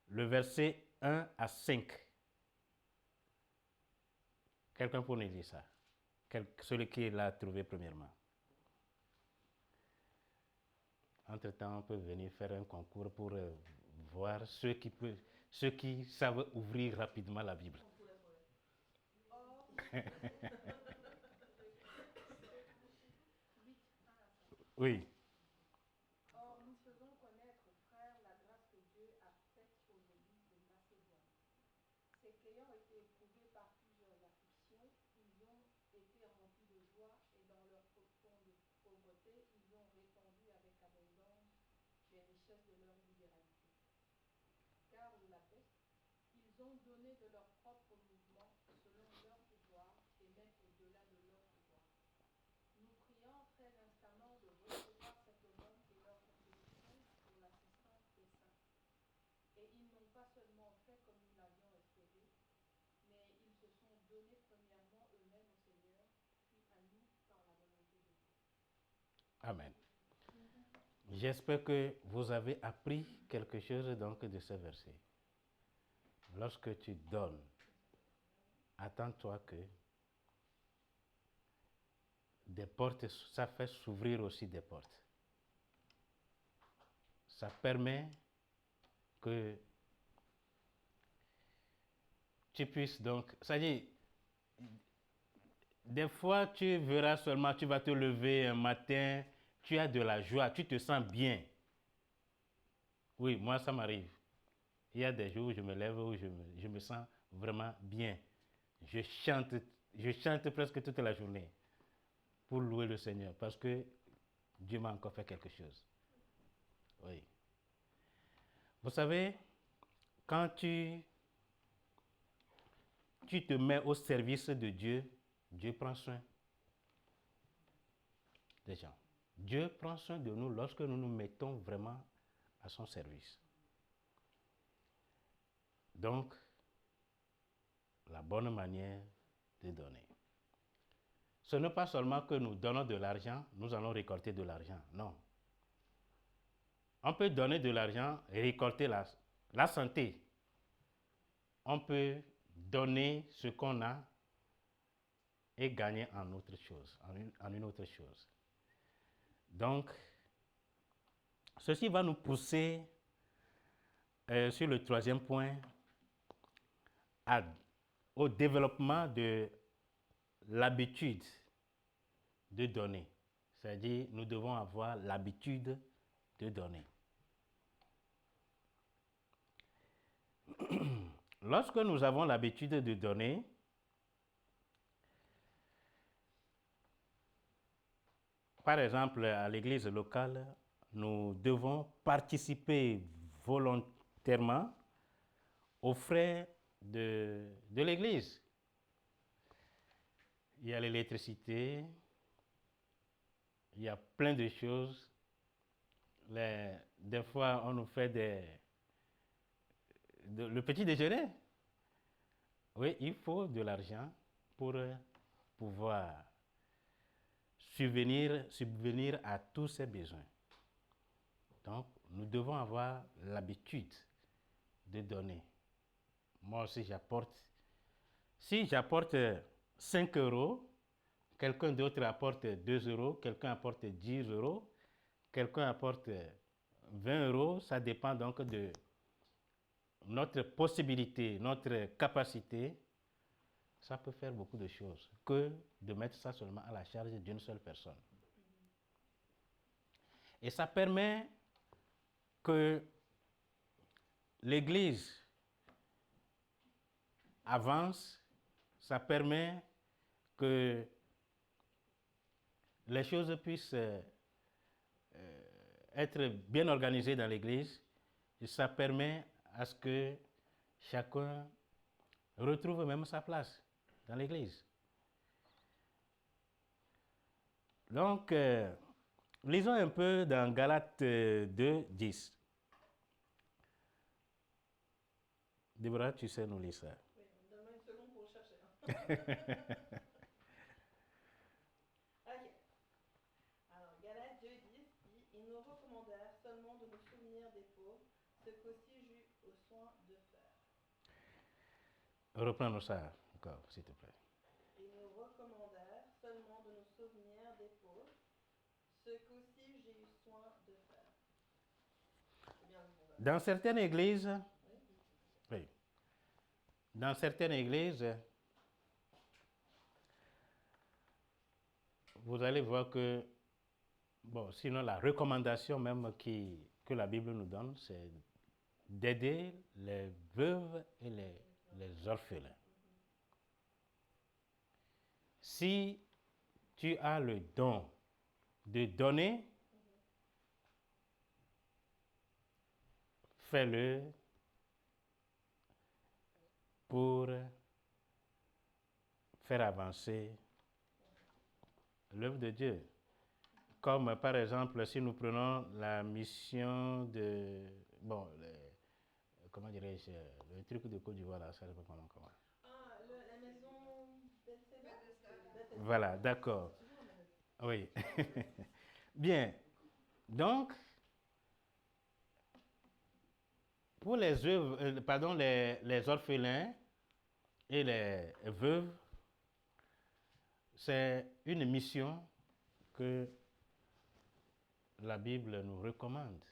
le verset 1 à 5. Quelqu'un pour nous lire ça? Celui qui l'a trouvé premièrement. Entre-temps, on peut venir faire un concours pour voir ceux qui savent ouvrir rapidement la Bible. Oui. Or, nous faisons connaître, frères, la grâce que Dieu a faite aux églises de Macédoine. C'est qu'ayant été éprouvés par plusieurs afflictions, ils ont été remplis de joie et dans leur profonde pauvreté, ils ont répandu avec abondance les richesses de leur libéralité. Car ils ont donné de leur propre mouvement selon leur pouvoir et même au-delà de leur pouvoir. Nous prions très instamment de recevoir cette aumône et leur contribution pour l'assistance des saints. Et ils n'ont pas seulement fait comme nous l'avions espéré, mais ils se sont donnés premièrement eux-mêmes au Seigneur, puis à nous par la volonté de Dieu. Amen. J'espère que vous avez appris quelque chose donc de ce verset. Lorsque tu donnes, attends-toi que des portes, ça fait s'ouvrir aussi des portes. Ça permet que tu puisses donc, c'est-à-dire, des fois tu verras seulement, tu vas te lever un matin, tu as de la joie, tu te sens bien. Oui, moi ça m'arrive. Il y a des jours où je me lève, où je me sens vraiment bien. Je chante presque toute la journée pour louer le Seigneur parce que Dieu m'a encore fait quelque chose. Oui. Vous savez, quand tu te mets au service de Dieu, Dieu prend soin des gens. Dieu prend soin de nous lorsque nous nous mettons vraiment à son service. Donc, la bonne manière de donner. Ce n'est pas seulement que nous donnons de l'argent, nous allons récolter de l'argent. Non. On peut donner de l'argent et récolter la santé. On peut donner ce qu'on a et gagner en autre chose, en une autre chose. Donc, ceci va nous pousser sur le troisième point au développement de l'habitude de donner. C'est-à-dire, nous devons avoir l'habitude de donner. Lorsque nous avons l'habitude de donner, par exemple, à l'église locale, nous devons participer volontairement aux frais de l'église. Il y a l'électricité, il y a plein de choses. Des fois, on nous fait le petit déjeuner. Oui, il faut de l'argent pour pouvoir subvenir à tous ces besoins. Donc, nous devons avoir l'habitude de donner. Moi aussi, j'apporte. Si j'apporte 5 euros, quelqu'un d'autre apporte 2 euros, quelqu'un apporte 10 euros, quelqu'un apporte 20 euros. Ça dépend donc de notre possibilité, notre capacité. Ça peut faire beaucoup de choses que de mettre ça seulement à la charge d'une seule personne. Et ça permet que l'Église avance, ça permet que les choses puissent être bien organisé dans l'église, et ça permet à ce que chacun retrouve même sa place dans l'église. Donc, lisons un peu dans Galates 2, 10. Déborah, tu sais nous lire ça. Oui, donne-moi une seconde pour le chercher. Ok. Alors, Galates 2:10 dit: Ils nous recommandèrent seulement de nous souvenir des pauvres, ce qu'aussi j'eus au soin de faire. Reprends-nous ça encore, s'il te plaît. Ils nous recommandèrent seulement de nous souvenir des pauvres, ce qu'aussi j'ai eu soin de faire. C'est bien le bon. Dans certaines églises, Oui. oui, dans certaines églises, vous allez voir que, bon, sinon la recommandation même que la Bible nous donne, c'est d'aider les veuves et les orphelins. Si tu as le don de donner, fais-le pour faire avancer l'œuvre de Dieu. Comme par exemple, si nous prenons la mission de, bon, comment dirais-je, le truc de Côte d'Ivoire, là, ça ne sais pas comment. Ah, la maison Bethesda. Voilà, d'accord. Oui. Bien. Donc, pour les orphelins et les veuves, c'est une mission que la Bible nous recommande.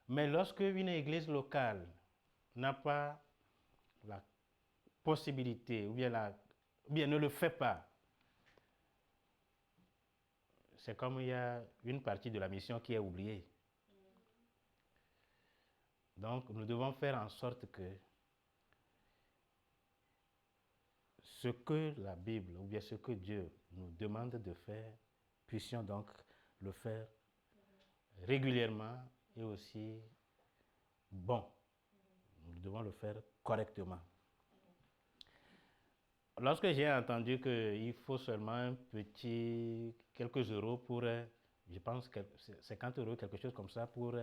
Mais lorsque une église locale n'a pas la possibilité ou bien ne le fait pas, c'est comme il y a une partie de la mission qui est oubliée. Donc, nous devons faire en sorte que ce que la Bible ou bien ce que Dieu nous demande de faire, puissions donc le faire régulièrement et aussi bon. Nous devons le faire correctement. Lorsque j'ai entendu qu'il faut seulement quelques euros pour, je pense que c'est 50 euros, quelque chose comme ça, pour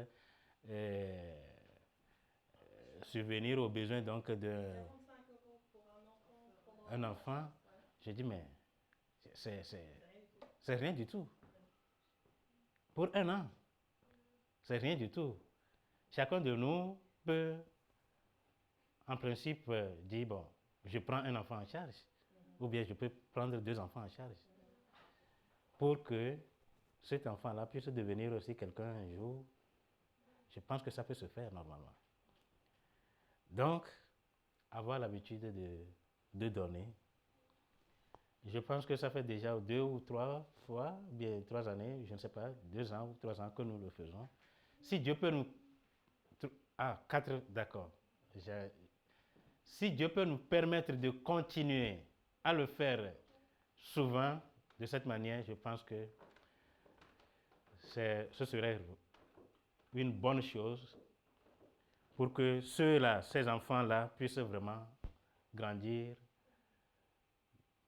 subvenir aux besoins donc de 45 € pour un enfant. un enfant, j'ai dit mais c'est rien du tout. Pour un an, c'est rien du tout. Chacun de nous peut, en principe, dire bon, je prends un enfant en charge, ou bien je peux prendre 2 enfants en charge, pour que cet enfant-là puisse devenir aussi quelqu'un un jour. Je pense que ça peut se faire normalement. Donc, avoir l'habitude de donner. Je pense que ça fait déjà 2 ou 3 fois, bien 3 années, je ne sais pas, 2 ans ou 3 ans que nous le faisons. Si Dieu peut nous... 4, d'accord. Si Dieu peut nous permettre de continuer à le faire souvent, de cette manière, je pense que ce serait une bonne chose pour que ces enfants-là, puissent vraiment grandir,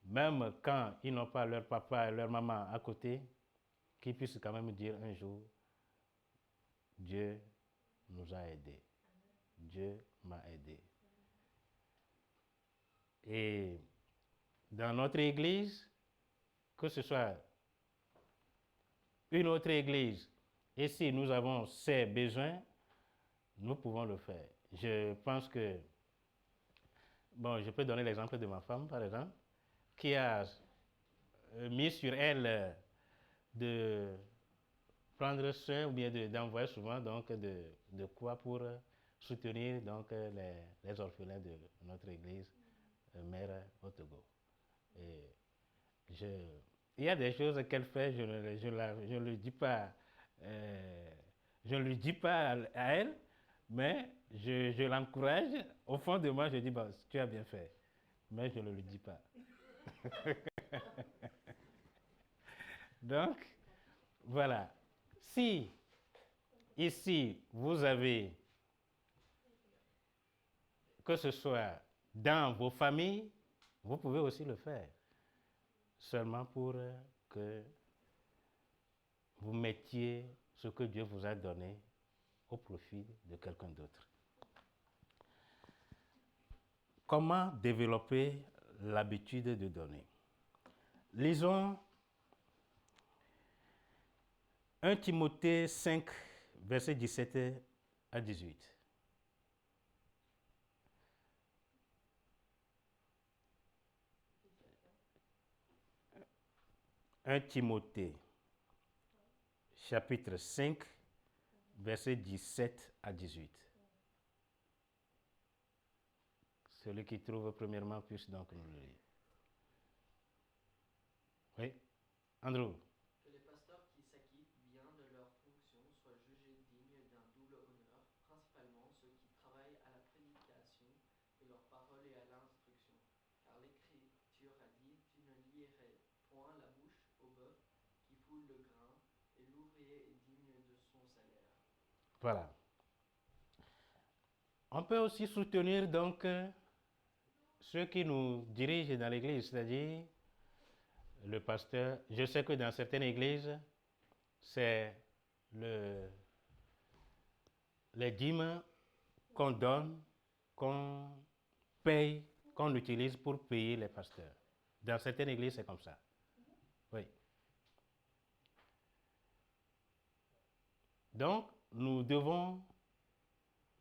même quand ils n'ont pas leur papa et leur maman à côté, qu'ils puissent quand même dire un jour, Dieu nous a aidés. Dieu m'a aidé. Et dans notre église, que ce soit une autre église, et si nous avons ces besoins, nous pouvons le faire. Je pense que, bon, je peux donner l'exemple de ma femme, par exemple, qui a mis sur elle de prendre soin ou bien d'envoyer souvent donc de quoi pour soutenir donc les orphelins de notre église mère au Togo. Et il y a des choses qu'elle fait, je ne le dis pas, je ne lui dis pas à elle, mais je l'encourage. Au fond de moi, je dis bon, tu as bien fait, mais je ne lui dis pas. Donc, voilà. Si ici, vous avez, que ce soit dans vos familles, vous pouvez aussi le faire. Seulement pour que vous mettiez ce que Dieu vous a donné au profit de quelqu'un d'autre. Comment développer l'habitude de donner? Lisons 1 Timothée 5, versets 17 à 18. « 1 Timothée, chapitre 5, versets 17 à 18. Celui qui trouve premièrement puisse donc nous le lire. Oui, Andrew. Que les pasteurs qui s'acquittent bien de leur fonction soient jugés dignes d'un double honneur, principalement ceux qui travaillent à la prédication de leur parole et à l'instruction. Car l'Écriture a dit, tu ne lirais point la bouche au bœuf qui foule le grain, et l'ouvrier est digne de son salaire. Voilà. On peut aussi soutenir donc ceux qui nous dirigent dans l'église, c'est-à-dire le pasteur. Je sais que dans certaines églises, c'est les dîmes qu'on donne, qu'on paye, qu'on utilise pour payer les pasteurs. Dans certaines églises, c'est comme ça. Oui. Donc, nous devons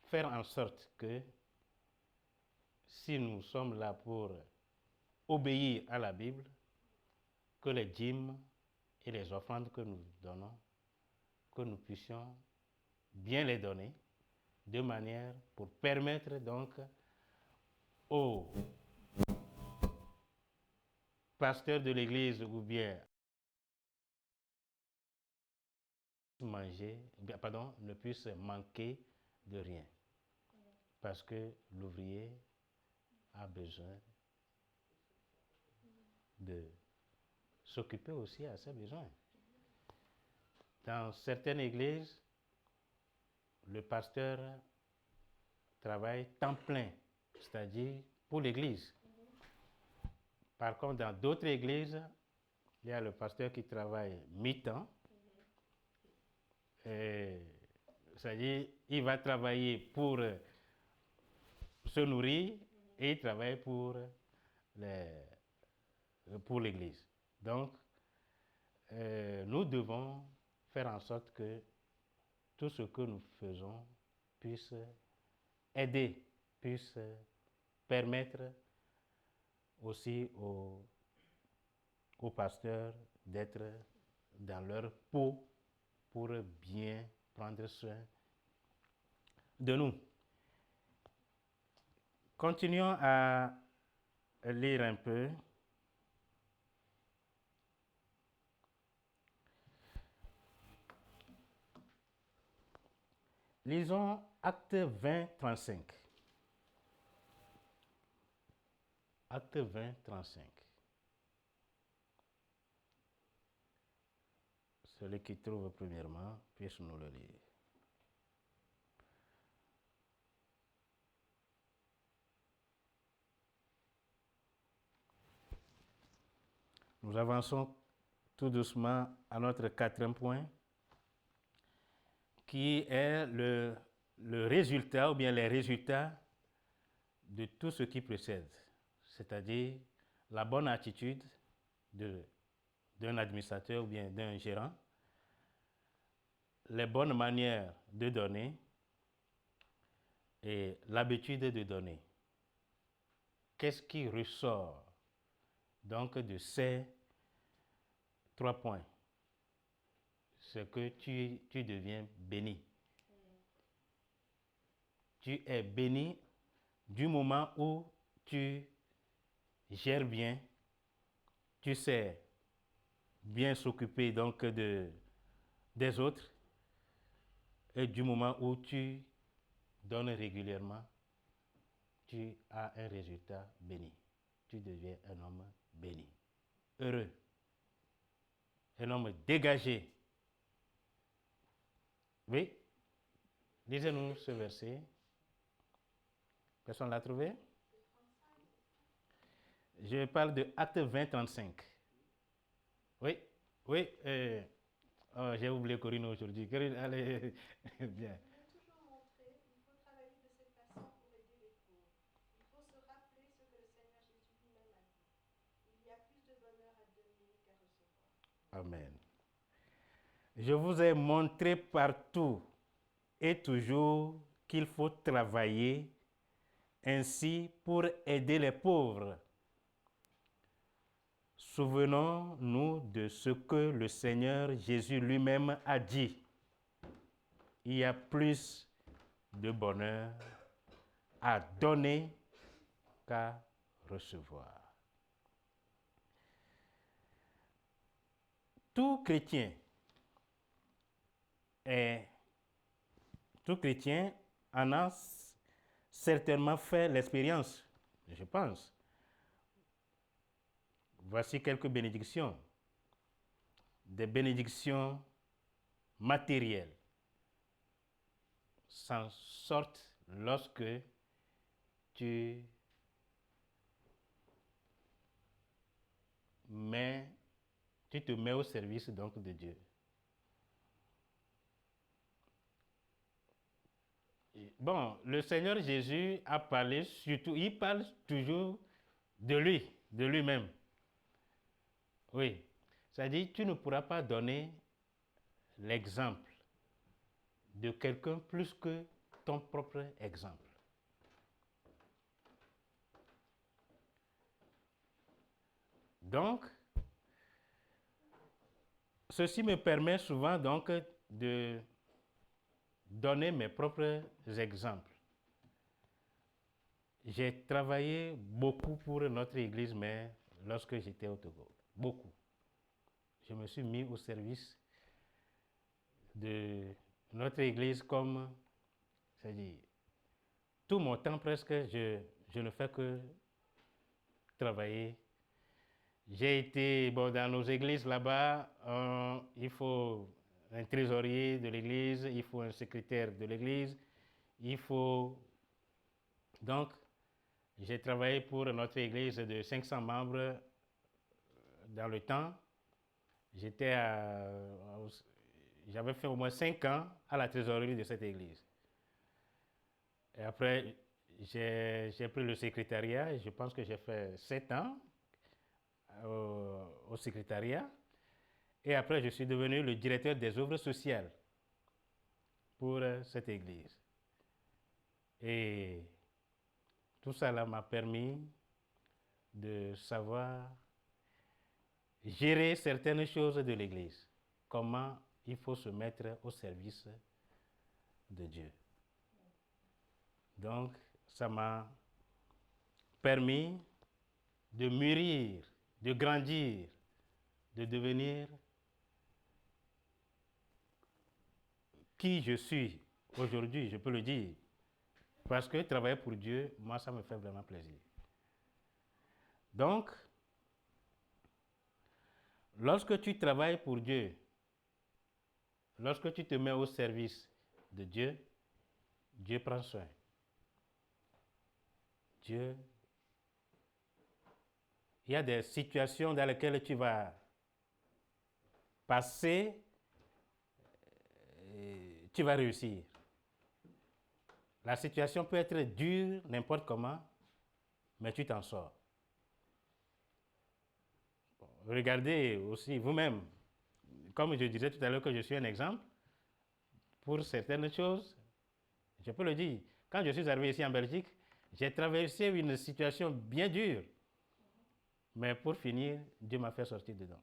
faire en sorte que si nous sommes là pour obéir à la Bible, que les dîmes et les offrandes que nous donnons, que nous puissions bien les donner, de manière pour permettre donc aux pasteurs de l'église ou bien ne puissent manquer de rien. Parce que l'ouvrier a besoin de s'occuper aussi à ses besoins. Dans certaines églises, le pasteur travaille temps plein, c'est-à-dire pour l'église. Par contre, dans d'autres églises, il y a le pasteur qui travaille mi-temps. C'est-à-dire, il va travailler pour se nourrir et il travaille pour l'église. Donc, nous devons faire en sorte que tout ce que nous faisons puisse aider, puisse permettre aussi aux pasteurs d'être dans leur peau pour bien prendre soin de nous. Continuons à lire un peu. Lisons Acte 20, 35. Acte 20, 35. Celui qui trouve premièrement, puisse nous le lire. Nous avançons tout doucement à notre quatrième point, qui est le résultat ou bien les résultats de tout ce qui précède, c'est-à-dire la bonne attitude d'un administrateur ou bien d'un gérant, les bonnes manières de donner et l'habitude de donner. Qu'est-ce qui ressort donc de ces 3 points? C'est que tu deviens béni. Tu es béni du moment où tu gères bien, tu sais bien s'occuper donc des autres, et du moment où tu donnes régulièrement, tu as un résultat béni. Tu deviens un homme béni, heureux, un homme dégagé. Oui, Lisez-nous ce verset. Personne l'a trouvé? Je parle de Acte 20, 35. Oui, oui. Oh, j'ai oublié Corinne aujourd'hui. Corinne, allez, bien. Il est toujours montré, il faut travailler de cette façon pour aider les pauvres. Il faut se rappeler ce que le Seigneur Jésus lui-même a dit. Il y a plus de bonheur à donner qu'à recevoir. Amen. Je vous ai montré partout et toujours qu'il faut travailler ainsi pour aider les pauvres. Souvenons-nous de ce que le Seigneur Jésus lui-même a dit. Il y a plus de bonheur à donner qu'à recevoir. Tout chrétien en a certainement fait l'expérience, je pense. Voici quelques bénédictions. Des bénédictions matérielles s'en sortent lorsque tu te mets au service donc de Dieu. Bon, le Seigneur Jésus a parlé surtout, il parle toujours de lui, de lui-même. Oui, c'est-à-dire tu ne pourras pas donner l'exemple de quelqu'un plus que ton propre exemple. Donc, ceci me permet souvent donc de donner mes propres exemples. J'ai travaillé beaucoup pour notre église, mais lorsque j'étais au Togo, beaucoup. Je me suis mis au service de notre église comme, c'est-à-dire, tout mon temps presque, je ne fais que travailler. J'ai été dans nos églises là-bas, il faut un trésorier de l'église, il faut un secrétaire de l'église, il faut... Donc, j'ai travaillé pour notre église de 500 membres dans le temps. J'avais fait au moins 5 ans à la trésorerie de cette église. Et après, j'ai pris le secrétariat et je pense que j'ai fait 7 ans au secrétariat. Et après, je suis devenu le directeur des œuvres sociales pour cette église. Et tout ça là m'a permis de savoir gérer certaines choses de l'église. Comment il faut se mettre au service de Dieu. Donc, ça m'a permis de mûrir, de grandir, de devenir qui je suis aujourd'hui, je peux le dire. Parce que travailler pour Dieu, moi, ça me fait vraiment plaisir. Donc, lorsque tu travailles pour Dieu, lorsque tu te mets au service de Dieu, Dieu prend soin. Dieu. Il y a des situations dans lesquelles tu vas passer, et tu vas réussir. La situation peut être dure, n'importe comment, mais tu t'en sors. Bon, regardez aussi vous-même, comme je disais tout à l'heure que je suis un exemple, pour certaines choses, je peux le dire. Quand je suis arrivé ici en Belgique, j'ai traversé une situation bien dure. Mais pour finir, Dieu m'a fait sortir dedans.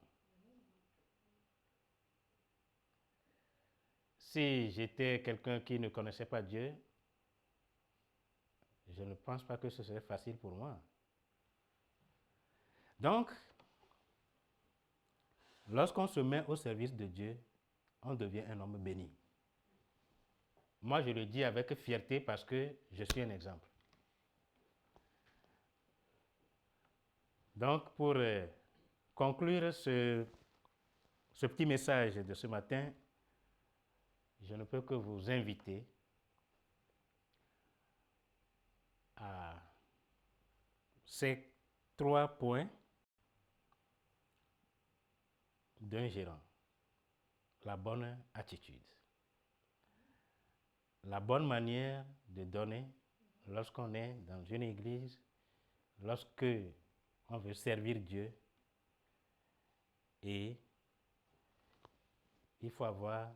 Si j'étais quelqu'un qui ne connaissait pas Dieu, je ne pense pas que ce serait facile pour moi. Donc, lorsqu'on se met au service de Dieu, on devient un homme béni. Moi, je le dis avec fierté parce que je suis un exemple. Donc, pour conclure ce petit message de ce matin, je ne peux que vous inviter ces 3 points d'un gérant. La bonne attitude. La bonne manière de donner lorsqu'on est dans une église, lorsque on veut servir Dieu, et il faut avoir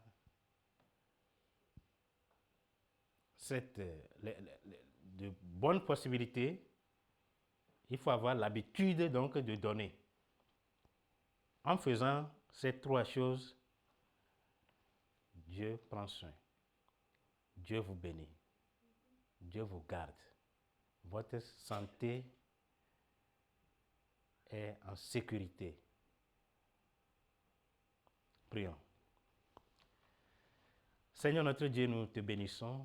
de bonnes possibilités, il faut avoir l'habitude donc de donner. En faisant ces 3 choses, Dieu prend soin. Dieu vous bénit. Dieu vous garde. Votre santé est en sécurité. Prions. Seigneur notre Dieu, nous te bénissons